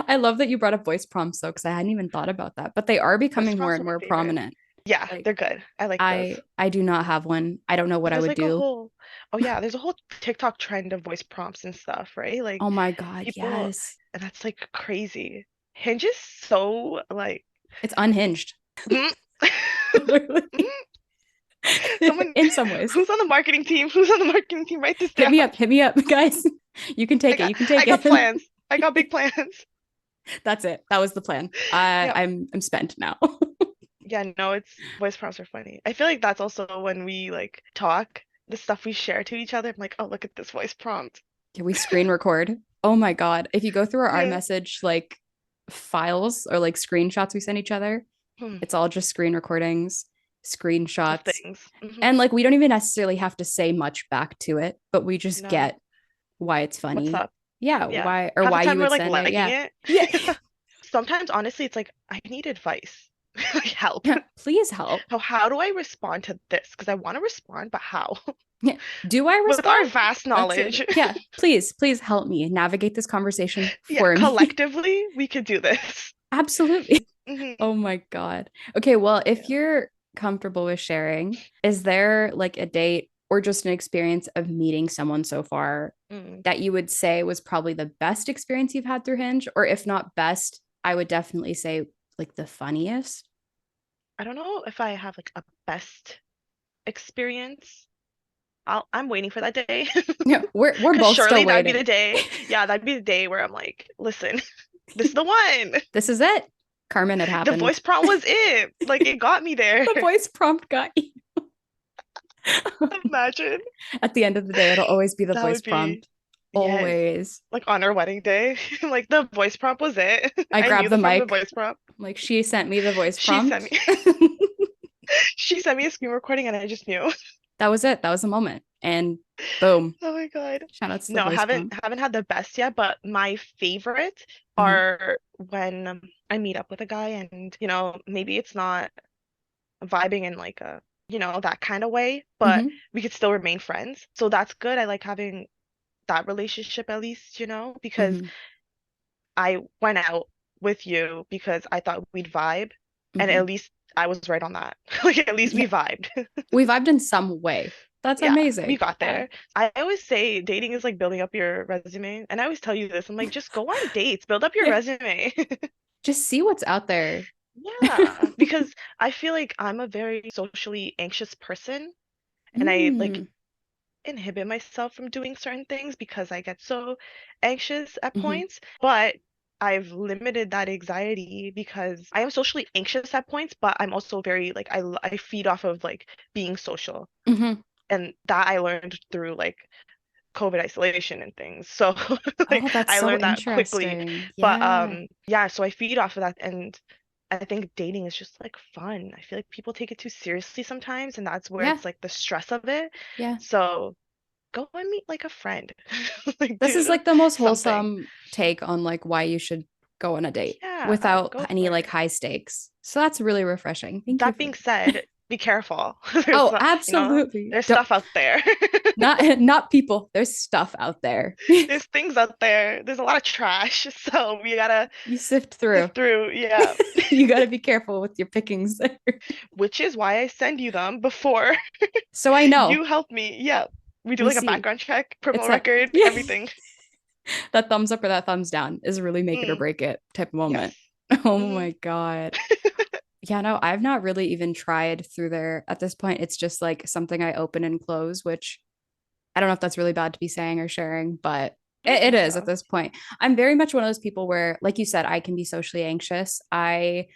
I love that you brought up voice prompts though, because I hadn't even thought about that. But they are Voice becoming more prompts and are my more favorite. prominent. Yeah, they're Like good. I like those. I do not have one. I don't know what But I there's would like a do. whole, oh yeah, there's a whole TikTok trend of voice prompts and stuff, right? Like Oh my God, people, yes. and that's like crazy. Hinge is so like, It's unhinged. mm. Literally. Mm. Someone In some ways. who's on the marketing team, who's on the marketing team, write this down. Hit me up, guys. You can I take it. got, You can I take got it. plans. I got big plans. That's it. That was the plan. I Yeah. I'm spent now. Yeah, no, it's voice prompts are funny. I feel like that's also when we like talk, the stuff we share to each other. I'm like, oh, look at this voice prompt. Can we screen record? Oh my God. If you go through our Yeah. iMessage like files or like screenshots we send each other, Hmm. it's all just screen recordings, Of screenshots. things. And like we don't even necessarily have to say much back to it, but we just No. get why it's What's funny. up? Yeah, Yeah. Half the why you time we're would like send it. liking Yeah. it. Yeah. Yeah. Sometimes honestly it's like I need advice. Like help. Yeah. Please help. How do I respond to this? Because I want to respond, but how? Yeah. Do I With our respond? vast That's the knowledge. other. Yeah. Please help me navigate this conversation Yeah, for me. collectively we could do this. Absolutely. Hmm. Oh my God. Okay, well, if Yeah. you're comfortable with sharing, is there like a date or just an experience of meeting someone so far Mm. that you would say was probably the best experience you've had through Hinge? Or if not best, I would definitely say like the funniest. I don't know if I have like a best experience. I'm waiting for that day. Yeah, we're Because both still surely that'd be waiting. the day. Yeah, that'd be the day where I'm like, listen, this is the one. This is it. Carmen, it The happened. voice prompt was it. Like it got me there. The voice prompt got you. Imagine. At the end of the day, it'll always be the That voice would be, prompt. yes. Always. Like on our wedding day. Like the voice prompt was it. I I grab knew the that from the mic. voice prompt. I'm like, she sent me the voice She sent me prompt. she sent me a screen recording and I just knew. That was it. That was the moment. And boom. Oh my God. Shout out to the No, voice haven't prompt. haven't had the best yet, but my favorite Mhm. are when I meet up with a guy and, maybe it's not vibing in like a, that kind of way, but Mhm. we could still remain friends. So that's good. I like having that relationship at least, because Mhm. I went out with you because I thought we'd vibe, and Mhm. at least I was right on that. Like at least we Yeah. vibed. We vibed in some way. That's Yeah, we amazing. got Yeah. there. I always say dating is like building up your resume, and I always tell you this. I'm like, just go on dates, build up your Yeah. resume. Just see what's out there. Yeah, because I feel like I'm a very socially anxious person, and I like Mm. inhibit myself from doing certain things because I get so anxious at Mhm. points. But I've limited that anxiety because I am socially anxious at points, but I'm also very like I feed off of like being social. Mhm. And that I learned through like COVID isolation and things. So like Oh, that's I so learned that quickly. interesting. But Yeah. yeah, so I feed off of that and I think dating is just like fun. I feel like people take it too seriously sometimes, and that's where Yeah. it's like the stress of it. Yeah. So go and meet like a friend. Like This is do like the most something. wholesome take on like why you should go on a date Yeah, without go any for like it. high stakes. So that's really refreshing. Thank you That for being said, be careful. There's Oh, not, absolutely. there's Don't, stuff out there. not people. There's stuff out there. There's things out there. There's a lot of trash. So we gotta You sift through. sift through. Yeah. You got to be careful with your pickings there. Which is why I send you them before So I know you help me. Yeah. We do we like a see background check, it's criminal that record, yeah, everything. that thumbs up or that thumbs down is really make it or Mm, break it type of yes. moment. Oh Hmm. my God. Yeah, no, I've not really even tried through there at this point. It's just like something I open and close, which I don't know if that's really bad to be saying or sharing, but I don't it think is at so. this point. I'm very much one of those people where, like you said, I can be socially anxious. I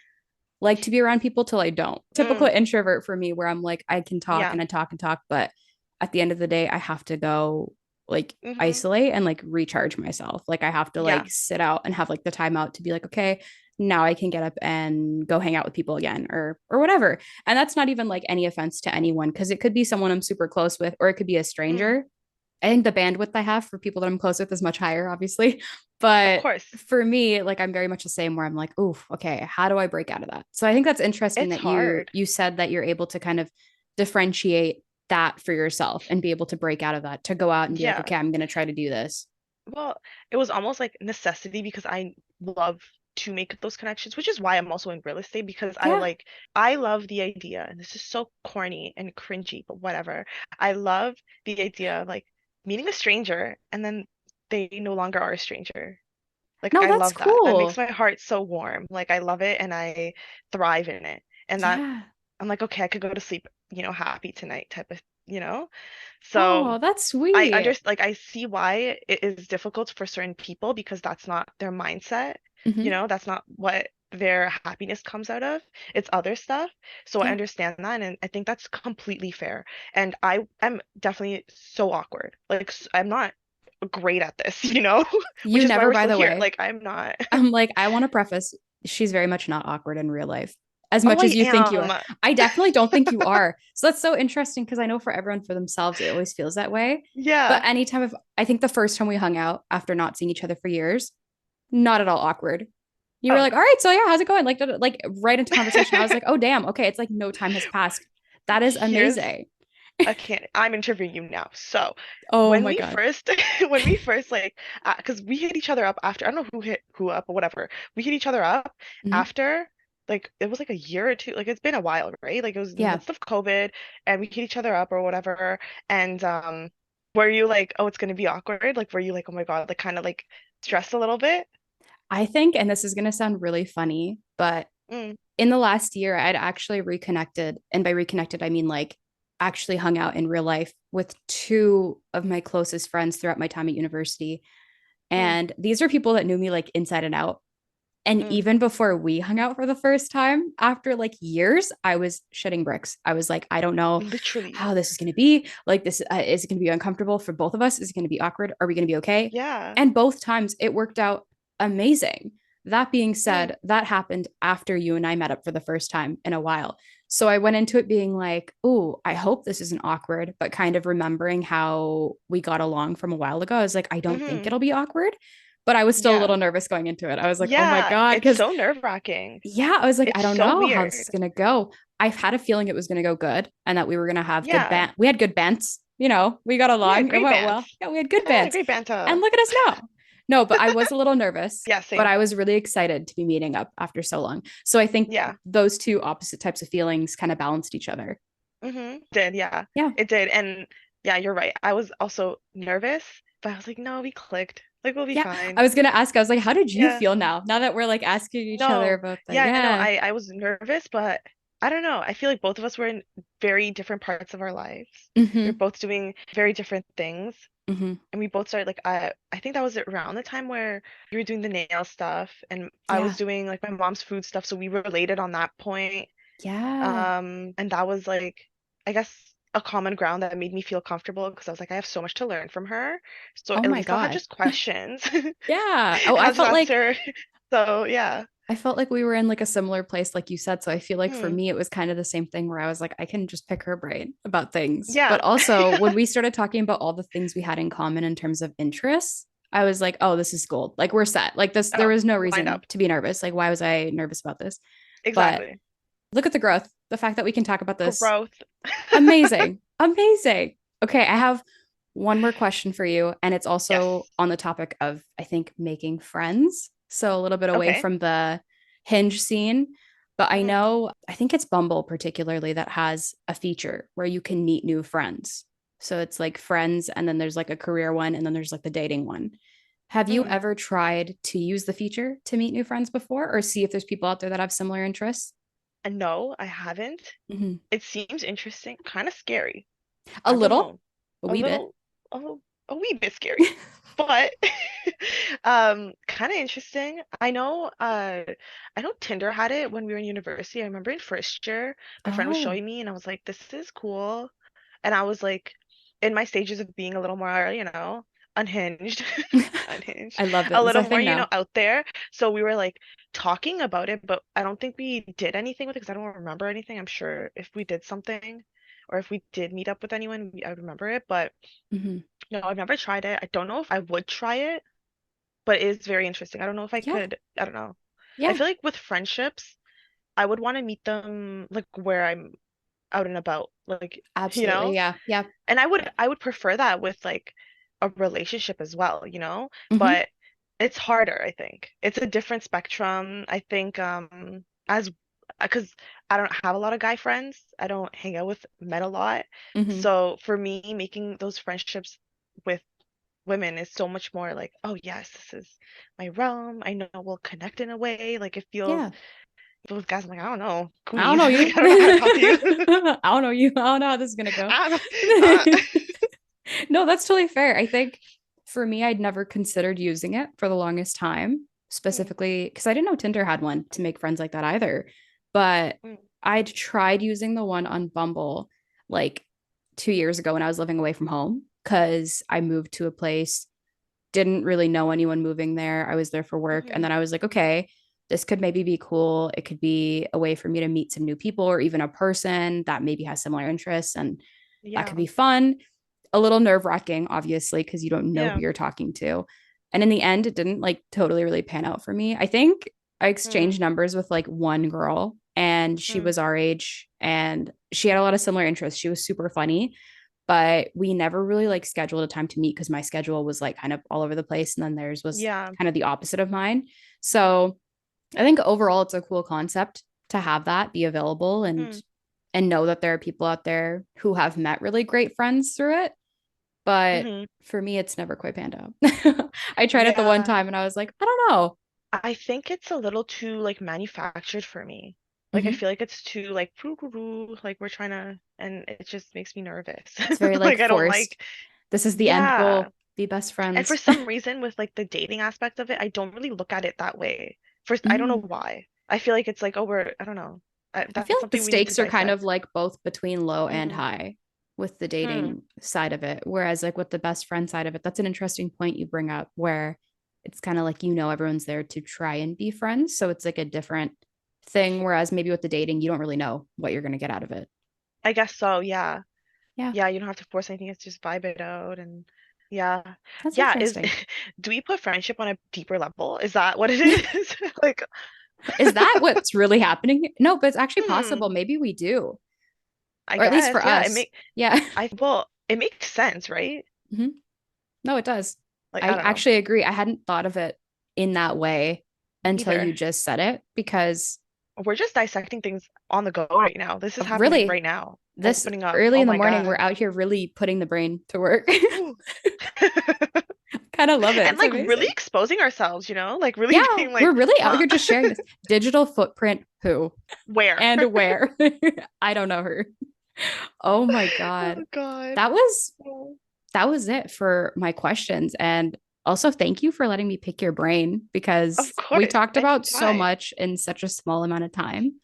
like to be around people till I don't. Typical Mm, introvert for me, where I'm like, I can talk yeah. and I talk and talk, but at the end of the day, I have to go like Hmm. isolate and like recharge myself. Like I have to Yeah. like sit out and have like the time out to be like, okay, now I can get up and go hang out with people again or whatever. And that's not even like any offense to anyone because it could be someone I'm super close with or it could be a Mm, stranger. I think the bandwidth I have for people that I'm close with is much higher, obviously. of But course. for me, like I'm very much the same where I'm like, ooh, okay, how do I break out of that? So I think that's interesting It's that you hard. you said that you're able to kind of differentiate that for yourself and be able to break out of that, to go out and be like, Yeah. okay, I'm gonna try to do this. Well, it was almost like necessity because I love to make those connections, which is why I'm also in real estate because Yeah. I love the idea, and this is so corny and cringy, but whatever. I love the idea of like meeting a stranger and then they no longer are a stranger. Like No, I that's love that. That makes cool. my heart so warm. Like I love it and I thrive in it. And that Yeah. I'm like, okay, I could go to sleep, happy tonight type of. So Oh, that's I sweet. understand, like, I see why it is difficult for certain people because that's not their mindset. Hmm. That's not what their happiness comes out of. It's other stuff. So I Yeah. understand that, and I think that's completely fair. And I am definitely so awkward. Like, I'm not great at this, which You is why never, we're by still the here. way, Like, I'm not. I'm like, I want to preface, she's very much not awkward in real life, as Oh, much as I you think you are. am. I definitely don't think you are. So that's so interesting because I know for everyone for themselves, it always feels that way. But Yeah. anytime of, I think the first time we hung out after not seeing each other for years, not at all awkward. You were Oh, like, all no. right, so yeah, how's it going? Like right into conversation. I was like, oh damn, okay, it's like no time has passed. That is Here's amazing. I can't. I'm interviewing you now. So Oh when my we God. first, when we first like, because we hit each other up after. I don't know who hit who up or whatever. We hit each other up Mhm. after, like, it was like a year or two. Like it's been a while, right? Like it was in the Yeah. midst of COVID, and we hit each other up or whatever. And were you like, oh, it's gonna be awkward? Like, were you like, oh my God, like kind of like stressed a little bit? I think, and this is going to sound really funny, but Mm, in the last year, I'd actually reconnected. And by reconnected, I mean like actually hung out in real life with two of my closest friends throughout my time at university. mm, And these are people that knew me like inside and out. And mm. even before we hung out for the first time, after like years, I was shitting bricks. I was like, I don't know Literally. how this is going to be. Like, this is it going to be uncomfortable for both of us? Is it going to be awkward? Are we going to be okay? Yeah. And both times it worked out amazing. That being Mm, said, that happened after you and I met up for the first time in a while. So I went into it being like, oh, I hope this isn't awkward, but kind of remembering how we got along from a while ago. I was like, I don't think mm-hmm. it'll be awkward, but I was still a Yeah. little nervous going into it. I was like, oh my Yeah. God. It's Because, so nerve-wracking. yeah, I was like, I It's don't so know how this is weird. going to go. I've had a feeling it was going to go good and that we were going to have good Yeah. band. We had good bands, we got Yeah, along. It great went bands. well. Yeah, we had good Yeah, bands. great And banter. look at us now. No, but I was a little nervous, Yeah, but same. I was really excited to be meeting up after so long. So I think Yeah. those two opposite types of feelings kind of balanced each other. Did, yeah. Yeah. It did. And yeah, you're right. I was also nervous, but I was like, no, we clicked. Like we'll be Yeah. I fine. was going to ask, I was like, how did you Yeah. feel now that we're like asking each other No. about that? Yeah, no, Yeah. I was nervous, but I don't know. I feel like both of us were in very different parts of our lives. We were Mm-hmm. both doing very different things. Mm-hmm. And we both started like I think that was around the time where you were doing the nail stuff and I was Yeah. doing like my mom's food stuff, so we were related on that point. Yeah. And that was like, I guess, a common ground that made me feel comfortable because I was like, I have so much to learn from her. So Oh at my least I'll have God. just questions Yeah. Oh, and I I'll just felt ask like her. So yeah. I felt like we were in like a similar place, like you said. So I feel like for Hmm. me, it was kind of the same thing where I was like, I can just pick her brain about things. Yeah. But also, when we started talking about all the things we had in common in terms of interests, I was like, oh, this is gold. Like, we're set. Like, this, there Oh, was no lined reason up. to be nervous. Like, why was I nervous about this? But Exactly. look at the growth, the fact that we can talk about this. Growth. Amazing. Amazing. Okay. I have one more question for you. And it's also Yes. on the topic of, I think, making friends. So a little bit away Okay. from the hinge scene. But I Hmm. know, I think it's Bumble particularly that has a feature where you can meet new friends. So it's like friends, and then there's like a career one, and then there's like the dating one. Have you Hmm. ever tried to use the feature to meet new friends before or see if there's people out there that have similar interests? And no, I haven't. Mm-hmm. It seems interesting, kind of scary. A I don't little, know. a A wee bit. little, a wee bit scary. But kind of interesting. I know Tinder had it when we were in university. I remember in first year, my friend was Oh, showing me and I was like, this is cool. And I was like in my stages of being a little more, unhinged, unhinged, I love a it. It's little our more, thing now. out there. So we were like talking about it, but I don't think we did anything with it because I don't remember anything. I'm sure if we did something or if we did meet up with anyone, I would remember it. But Hmm. no, I've never tried it. I don't know if I would try it, but it is very interesting. I don't know if I Yeah. could. I don't know. I Yeah. feel like with friendships, I would want to meet them like where I'm out and about, like, you Absolutely. know? Yeah. Yeah. And I would prefer that with like a relationship as well, Hmm. But it's harder, I think. It's a different spectrum. I think as because I don't have a lot of guy friends. I don't hang out with men a lot. Hmm. So for me, making those friendships with women is so much more like, oh yes, this is my realm. I know we'll connect in a way. Like it feels, Yeah. but with guys, I'm like, I don't know, I don't Goonies. know Like you. I don't know how to talk to you. I don't know you. I don't know how this is gonna go. I don't know. No, that's totally fair. I think for me, I'd never considered using it for the longest time, Mm, specifically because I didn't know Tinder had one to make friends like that either. But mm, I'd tried using the one on Bumble like 2 years ago when I was living away from home because I moved to a place, didn't really know anyone moving there. I was there for work. And mhm. then I was like, okay, this could maybe be cool. It could be a way for me to meet some new people or even a person that maybe has similar interests. And that could Yeah, be fun. A little nerve wracking, obviously, because you don't know who yeah. you're talking to. And in the end, it didn't like totally really pan out for me. I think I Mm, exchanged numbers with like one girl and she mm. was our age and she had a lot of similar interests. She was super funny, but we never really like scheduled a time to meet because my schedule was like kind of all over the place and then theirs was Yeah. kind of the opposite of mine. So I think overall it's a cool concept to have that be available Mm, and know that there are people out there who have met really great friends through it. But hmm. for me, it's never quite panned out. I tried it the one Yeah. time and I was like, I don't know. I think it's a little too like manufactured for me. Like I Hmm. feel like it's too like like we're trying to, and it just makes me nervous. It's very like Like I don't forced. like, This is the end yeah. goal. Be best And for friends. some reason, with like the dating aspect of it, I don't really look at it that way. First, I don't know Mm. why. I feel like it's like, oh, I don't know. I feel That's like the something we need to stakes are kind dissect. of like both between low and Mm, high with the hmm. dating side of it. Whereas, like with the best friend side of it, that's an interesting point you bring up where it's kind of like, everyone's there to try and be friends. So it's like a different thing. Whereas maybe with the dating, you don't really know what you're going to get out of it. I guess so, yeah. Yeah, Yeah, you don't have to force anything, it's just vibe it out and yeah. that's Yeah, is interesting. do we put friendship on a deeper level? Is that what it is? Like, Is that what's really happening? No, but it's actually hmm, possible. Maybe we do, I or at least guess. for Yeah, us. Yeah. it makes sense, right? Hmm. No, it does. Like, I I don't know. actually agree. I hadn't thought of it in that way Me until you either. just said it because We're just dissecting things on the go right now. This is happening really right now. this Opening up. early Oh in the my morning, we're God. out here really putting the brain to work. Ooh. Kind of love it. And It's like really amazing. exposing ourselves, like really Yeah, being we're like, really out huh? here just sharing this digital footprint who Where? and where. I don't know her. Oh my God. Oh God. That was Oh, that was it for my questions. And also, thank you for letting me pick your brain of because we course, talked about so anytime. much in such a small amount of time.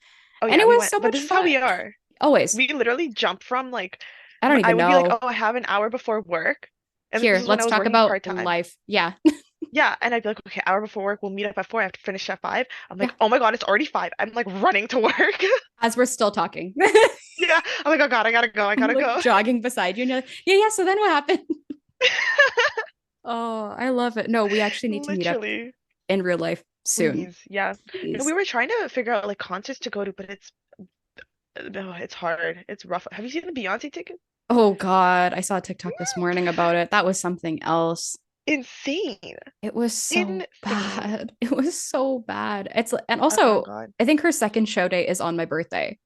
Oh And yeah, it we was went, so but much this is how fun. we are. Always. We literally jump from like, I don't I even would be like, know. oh, I have an hour before work, and this Here, is when I let's was talk working about part time. life. Yeah. Yeah, and I'd be like, okay, hour before work, we'll meet up at 4. I have to finish at 5. I'm Yeah, like, oh my God, it's already 5. I'm like running to work. as we're still talking. Yeah. I'm like, oh God, I gotta go. I I'm gotta like go. jogging beside you, and you're like, yeah, yeah. So then what happened? Oh, I love it. No, we actually need to meet up Literally. in real life soon. Please. Yeah. No, we Please. were trying to figure out like concerts to go to, but it's hard. It's rough. Have you seen the Beyonce ticket? Oh God, I saw a TikTok this morning about it. That was something else. Insane. It was so Insane. bad. It was so bad. It's and Oh my also God. I think her second show date is on my birthday.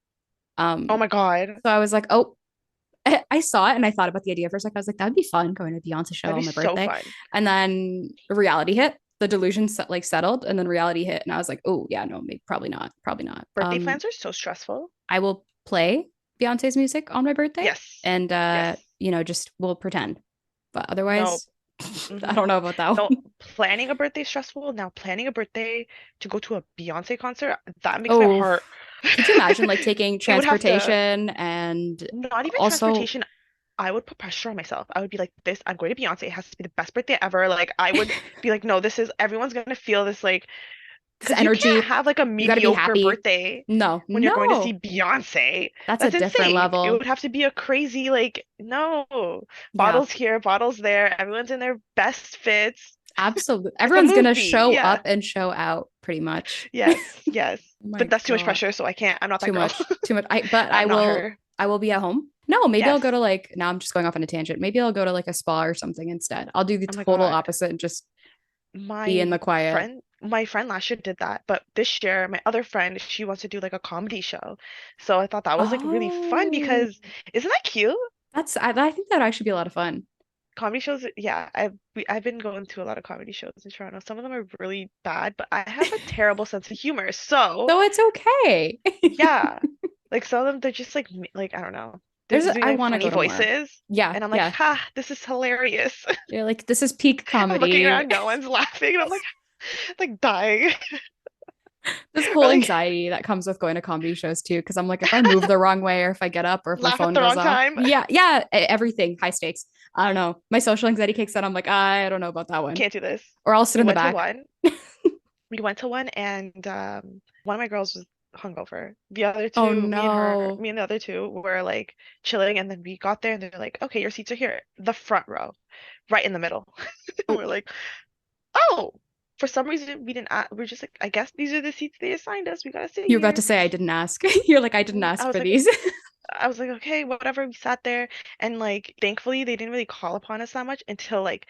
Oh Um, my God. so I was like, oh, I saw it and I thought about the idea for a second. I was like, that'd be fun going to a Beyonce show That'd be on my so birthday. fun. And then reality hit. The delusion like settled, and then reality hit, and I was like, oh yeah, no, maybe probably not, probably not. Birthday plans are so stressful. I will play Beyonce's music on my birthday, Yes. and Yes. just we'll pretend. But No. otherwise, I Hmm. don't know about that No, one. planning a birthday is stressful. Now planning a birthday to go to a Beyonce concert, that makes my Oh, heart. could you imagine like taking It would have to, transportation and not even also transportation. I would put pressure on myself. I would be like, this, I'm going to Beyonce. It has to be the best birthday ever. Like, I would be like, no, this is, everyone's gonna feel this, like, this because you can't energy? have like a You got to be mediocre happy. birthday No, when you're going to see no, Beyonce. that's a That's different insane. It level. would have to be a crazy, like, no, Yeah, bottles here, bottles there. Everyone's in their best fits, absolutely. like a Everyone's gonna movie. show Yeah. up and show out pretty much. Yes, yes. Oh my But that's too much God. pressure, so I can't. I'm not that Too girl. much. Too much. But I'm not her. I will be at home. No, maybe I'll Yes. go to like now I'm just going off on a tangent. Maybe I'll go to like a spa or something instead. I'll do the Oh my total God. opposite and just be in My the quiet. my friend last year did that, but this year, my other friend, she wants to do like a comedy show. So I thought that was like really fun Oh, because isn't that cute? I think that'd actually be a lot of fun. Comedy shows, yeah, I've been going to a lot of comedy shows in Toronto. Some of them are really bad, but I have a terrible sense of humor. So, So it's okay. yeah, like some of them they're just like like I don't know. They're just doing I like want to funny go to more. voices, Yeah, and I'm like, yeah. ha, this is hilarious. You're like, this is peak I'm looking comedy. around, no one's laughing, and I'm like dying. This Or whole like anxiety that comes with going to comedy shows too, because I'm like, if I move the wrong way or if I get up or if my laugh at phone the goes wrong off, time. yeah, yeah, everything, high stakes. I don't know. My social anxiety kicks in. I'm like, I don't know about that one. Can't do this. Or I'll sit We in the went to back. one. We went to one, and one of my girls was hungover. The other Oh two, no. me and the other two were like chilling, and then we got there, and they're like, "Okay, your seats are here, the front row, right in the middle." And Oh, we're like, "Oh." For some reason, we didn't. We're just like, I guess these are the seats they assigned us. We gotta sit you're about here. to say I didn't ask. You're like, I didn't I ask was for like, these. okay, whatever. We sat there, and like, thankfully, they didn't really call upon us that much until like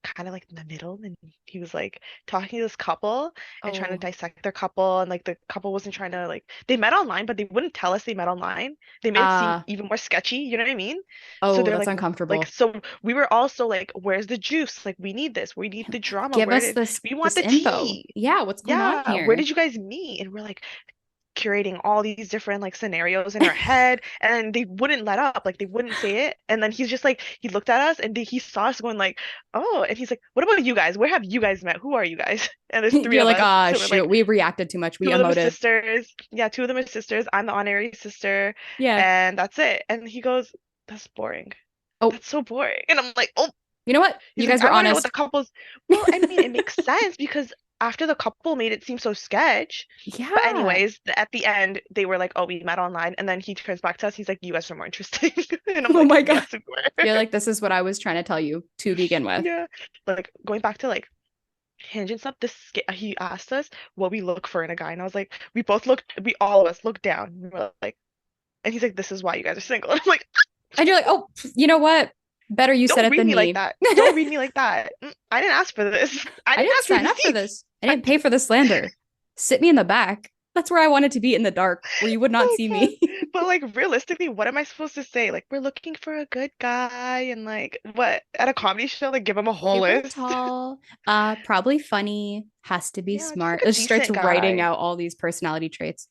kind of like in the middle, and he was like talking to this couple and trying to Oh, dissect their couple, and like the couple wasn't trying to like they met online, but they wouldn't tell us they met online. They made it seem uh, even more sketchy, you know what I mean? So oh, they're that's like uncomfortable. so we were also like, where's the juice? Like we need this. We need Yeah, the drama. give Where us did this we want this the info. tea? Yeah, what's going on Yeah, where here? did you guys meet? And we're like curating all these different like scenarios in our head, and they wouldn't let up, like they wouldn't say it. And then he's just like he looked at us, and he saw us going like, oh, and he's like, what about you guys, where have you guys met, who are you guys? And there's three You're of like, us, ah, so we're shoot, like, we reacted too much. We two of them are emoted. sisters, yeah, two of them are sisters, I'm the honorary sister, Yeah. and that's it. And he goes, that's boring, Oh, that's so boring. And I'm like, oh. you know what? You He's like, guys I were want to know what the honest. couple's. Well, I mean, it makes sense because after the couple made it seem so sketch. But Yeah. anyways, at the end, they were like, "Oh, we met online," and then he turns back to us. He's like, "You guys are more interesting," and I'm Oh like, my God. "Yes, we were." You're like, this is what I was trying to tell you to begin with. Yeah, like going back to like Hinge and stuff. He asked us what we look for in a guy, and I was like, we all of us looked down. And we were like, and he's like, "This is why you guys are single." And I'm like, And you're like, oh, you know what? Better you said "Don't it read than me like me. that. Don't read me like that. I didn't ask for this. I I didn't didn't ask for sign the up for seats." this. I didn't pay for the slander. Sit me in the back. That's where I wanted to be in the dark, where you would not Oh see God. me. But like realistically, what am I supposed to say? Like we're looking for a good guy and like what at a comedy show, like give him a whole Super list. tall, probably funny, has to be Yeah, just smart. like a It starts decent writing guy. out all these personality traits.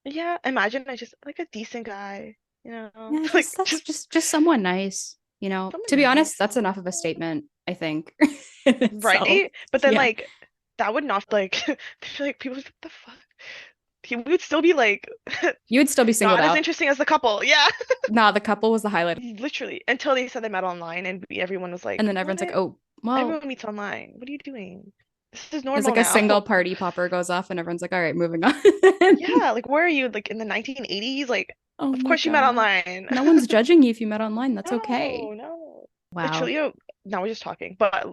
Yeah, imagine I just like a decent guy, Yeah, like just that's just just someone nice, you know. To someone be honest, nice. that's enough of a statement, I think, in itself. Right? But then Yeah. like that would not like I feel like people would be like, the fuck? He would still be like You would still be singled not as out. interesting as the couple. Yeah. Nah, the couple was the highlight. Literally. Until they said they met online and everyone was And like, then everyone's like, "What?" oh. Well, Everyone meets online. What are you doing? This is it's normal like a now. single party popper goes off and everyone's like, all right, moving on. Yeah, like where are you? Like in the 1980s? Like, Oh of my course you met God. online. No one's judging you if you met online. That's okay. No, no. Wow. Literally, now we're just talking. But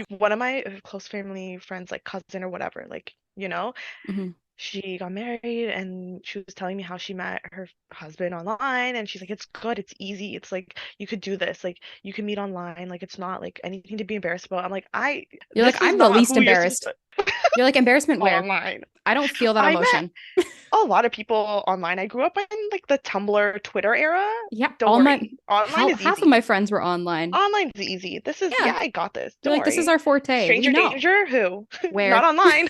one of my close family friends, like cousin or whatever, like, Mhm. she got married and she was telling me how she met her husband online and she's like, it's good, it's easy. It's like you could do this, like you can meet online, like it's not like anything to be embarrassed about. I'm like, You're like, this is I'm the not least who you're embarrassed. supposed You're like, embarrassment where? online. I don't feel that I met emotion. a lot of people online. I grew up in like the Tumblr, Twitter era. Yeah, Don't all my worry. Online is half of my easy. friends were online. Online's easy. This is, Yeah. yeah, I got this. You're Don't like, this is worry. our forte. We Stranger know. danger? Who? Not Where? online.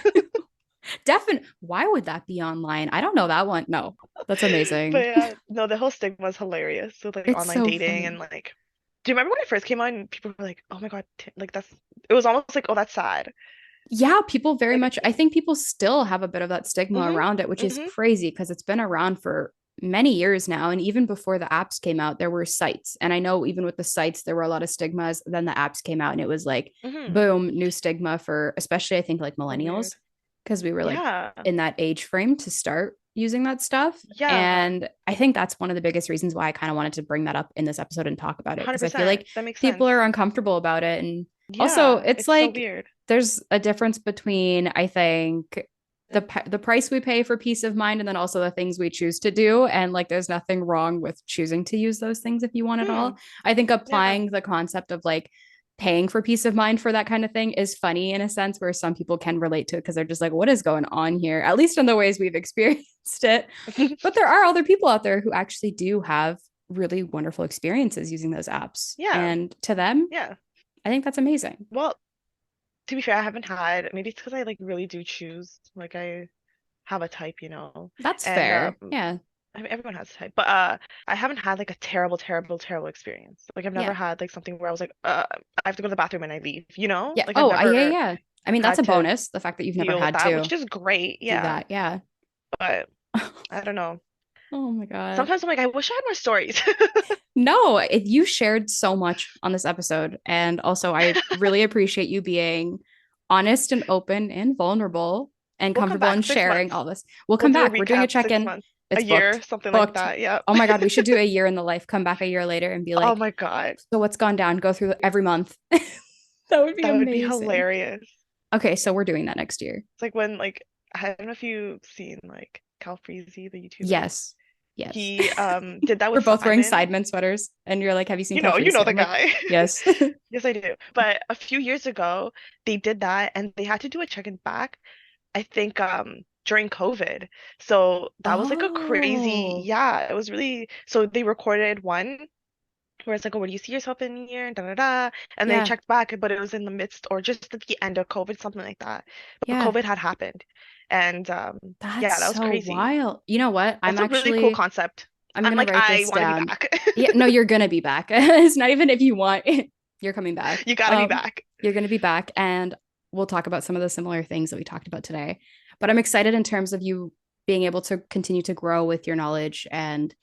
Definitely. Why would that be online? I don't know that one. No, that's amazing. But yeah, no, the whole stigma is hilarious with like It's online so dating funny. and like, do you remember when it first came on? People were like, "Oh my God, like that's." It was almost like, "Oh, that's sad." Yeah, people very Like, much, I think people still have a bit of that stigma mhm, around it, which is mhm, crazy because it's been around for many years now. And even before the apps came out, there were sites. And I know even with the sites, there were a lot of stigmas. Then the apps came out and it was like, mhm. boom, new stigma for especially, I think, like So millennials, weird. because we were like Yeah, in that age frame to start using that stuff. yeah, And I think that's one of the biggest reasons why I kind of wanted to bring that up in this episode and talk about it because I feel 100%. like That makes people sense. are uncomfortable about it. And also, Yeah, it's it's so like, weird. there's a difference between I think the price we pay for peace of mind and then also the things we choose to do and like there's nothing wrong with choosing to use those things if you want it all. Hmm. I think Yeah. applying the concept of like paying for peace of mind for that kind of thing is funny in a sense where some people can relate to it because they're just like what is going on here, at least in the ways we've experienced it. But there are other people out there who actually do have really wonderful experiences using those apps, Yeah. and to them Yeah. I think that's amazing. Well, to be fair, I haven't had, maybe it's because I like really do choose. Like I have a type, That's and fair, yeah. I mean, everyone has a type, but I haven't had like a terrible, terrible, terrible experience. Like I've Yeah. never had like something where I was like, I have to go to the bathroom and I leave, Yeah. Like I've Oh, yeah, never yeah. I mean, that's had a to bonus. The fact that you've never deal with had that, to which is great, do yeah. that. Yeah. But I don't know. Oh my God. Sometimes I'm like, I wish I had more stories. No, you shared so much on this episode. And also, I really appreciate you being honest and open and vulnerable and We'll come comfortable in back six sharing months. all this. We'll We'll come do a back. We're doing a recap check six in. months, a It's year, booked. something like Booked. that. Yep. Oh my God. We should do a year in the life, come back a year later and be Oh like, my God, so what's gone down? Go through every month. That would be that would be amazing. hilarious. Okay. So we're doing that next year. It's like when like I don't know if you've seen like Cal Freezy, the YouTuber. Yes. Yes. He did that We're with both wearing Simon. Sidemen sweaters, and you're like, "Have you seen You know Calfreezy?" the I'm like, guy. "Yes." Yes, I do. But a few years ago, they did that and they had to do a check-in back, I think during COVID. So that was like a crazy, Oh, yeah, it was really, so they recorded one where it's like, oh, where do you see yourself in a year? Da da da. And they yeah, checked back, but it was in the midst or just at the end of COVID, something like that. But yeah. COVID had happened. And That's yeah, that was so crazy. wild. You know what? It's a really cool concept. I'm I'm gonna like, write I this want to be down. back. Yeah, no, you're gonna be back. It's not even if you want. You're coming back. You gotta be back. You're gonna be back, and we'll talk about some of the similar things that we talked about today. But I'm excited in terms of you being able to continue to grow with your knowledge and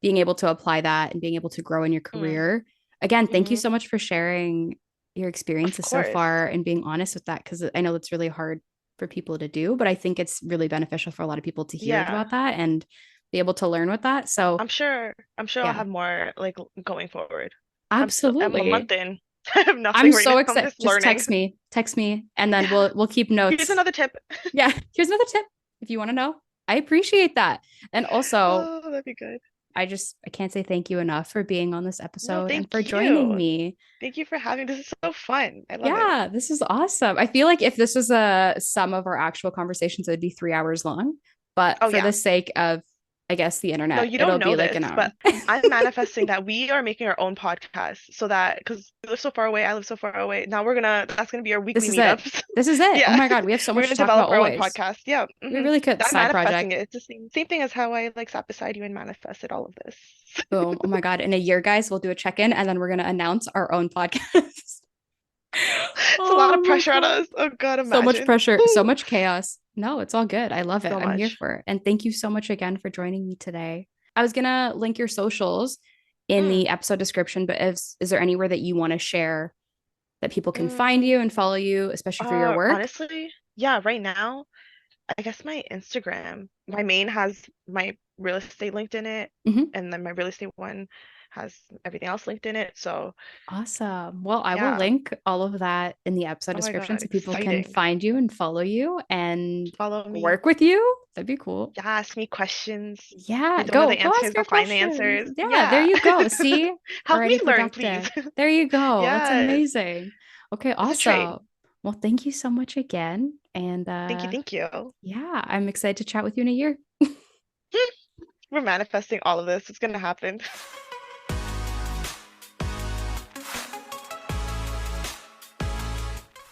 being able to apply that and being able to grow in your Mm, career. Again, thank you hmm. so much for sharing your Of experiences so course. far and being honest with that because I know it's really hard for people to do, but I think it's really beneficial for a lot of people to hear Yeah. about that and be able to learn with that. So, I'm sure I'll yeah, have more like going forward. I'm a absolutely. month in. I have I'm nothing right now. so I'm excited. just Just learning. text me, and then Yeah. we'll keep Here's notes. another tip. Yeah, here's another tip if you want to know. I appreciate that. And also, Oh, that'd be good. I can't say thank you enough for being on this No, episode and thank for joining you. me. Thank you for having this. Is so fun. I love it. Yeah, this is awesome. I feel like if this was a sum of our actual conversations, it would be 3 hours long. But Oh for the yeah. sake of, I guess, the No, internet, you don't it'll be know like this, an hour. but I'm manifesting that we are making our own podcast so that because you live so far away, I live so far away. Now that's gonna be our This weekly is it. meetups. This is it. Oh Yeah. my God, we have so We're much to gonna talk about develop our own always. podcast. Yeah. We really could I'm side manifesting project. it. It's the same thing as how I like sat beside you and manifested all of this. Boom. Oh my God. In a year, guys, we'll do a check-in and then we're gonna announce our own podcast. It's a lot of Oh my pressure on God. us. Oh God, So much imagine. pressure, so much chaos. No, it's all good. I love it. So I'm here much. for it. And thank you so much again for joining me today. I was gonna link your socials in Mm. the episode description, but is there anywhere that you want to share that people can find you and Mm, follow you, especially for your work? honestly, yeah, right now, I guess my Instagram, my main has my real estate linked in it, Hmm. and then my real estate one has everything else linked in it. So, Awesome. Well, I will yeah. link all of that in the episode Oh my description God, so people can exciting. find you and follow you and Follow me. work with you. That'd be cool. Yeah, ask me questions. Yeah, If you don't know the go ask answers, your I'll find the questions. answers. Yeah, there Yeah. you go. See? Help me Already learn, please. productive. There you go. That's Yes. amazing. Okay, It's a awesome. trade. Well, thank you so much again. And Thank you, thank you. yeah, I'm excited to chat with you in a year. We're manifesting all of this. It's gonna happen.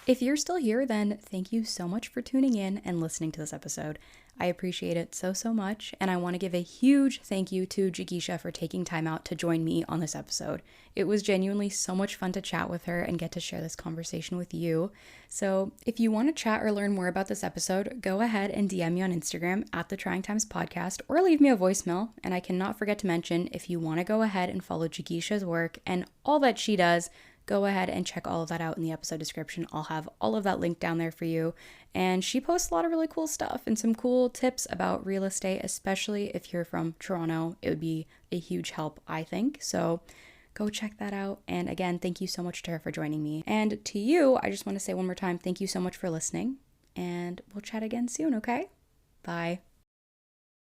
If you're still here, then thank you so much for tuning in and listening to this episode. I appreciate it so, so much, and I want to give a huge thank you to Jigisha for taking time out to join me on this episode. It was genuinely so much fun to chat with her and get to share this conversation with you. So, if you want to chat or learn more about this episode, go ahead and DM me on Instagram at the Trying Times Podcast or leave me a voicemail. And I cannot forget to mention, if you want to go ahead and follow Jigisha's work and all that she does, go ahead and check all of that out in the episode description. I'll have all of that linked down there for you. And she posts a lot of really cool stuff and some cool tips about real estate, especially if you're from Toronto. It would be a huge help, I think. So go check that out. And again, thank you so much to her for joining me. And to you, I just want to say one more time, thank you so much for listening. And we'll chat again soon, okay? Bye.